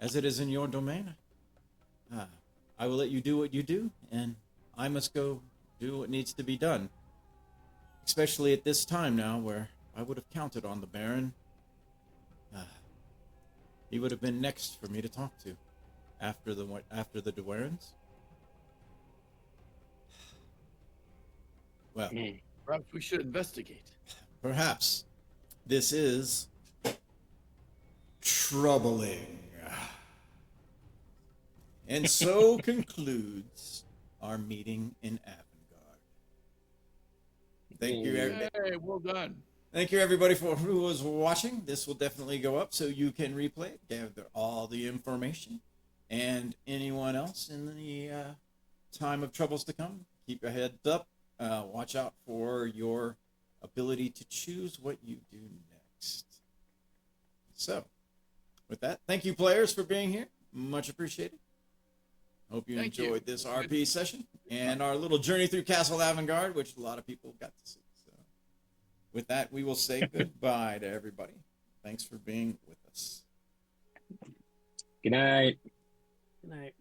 S2: as it is in your domain, I will let you do what you do, and I must go do what needs to be done. Especially at this time now, where I would have counted on the Baron. He would have been next for me to talk to, after the Dewarens. Well,
S5: Perhaps we should investigate.
S2: perhaps this is troubling. And so concludes our meeting in Avenguard. Thank you, everybody.
S5: Hey, well done.
S2: Thank you, everybody, for who was watching. This will definitely go up so you can replay it, gather all the information, and anyone else in the time of troubles to come. Keep your heads up. Watch out for your ability to choose what you do next. So, with that, thank you, players, for being here. Much appreciated. Hope you enjoyed this RP session and our little journey through Castle Avenguard, which a lot of people got to see. So, with that, we will say goodbye to everybody. Thanks for being with us.
S3: Good night.
S4: Good night.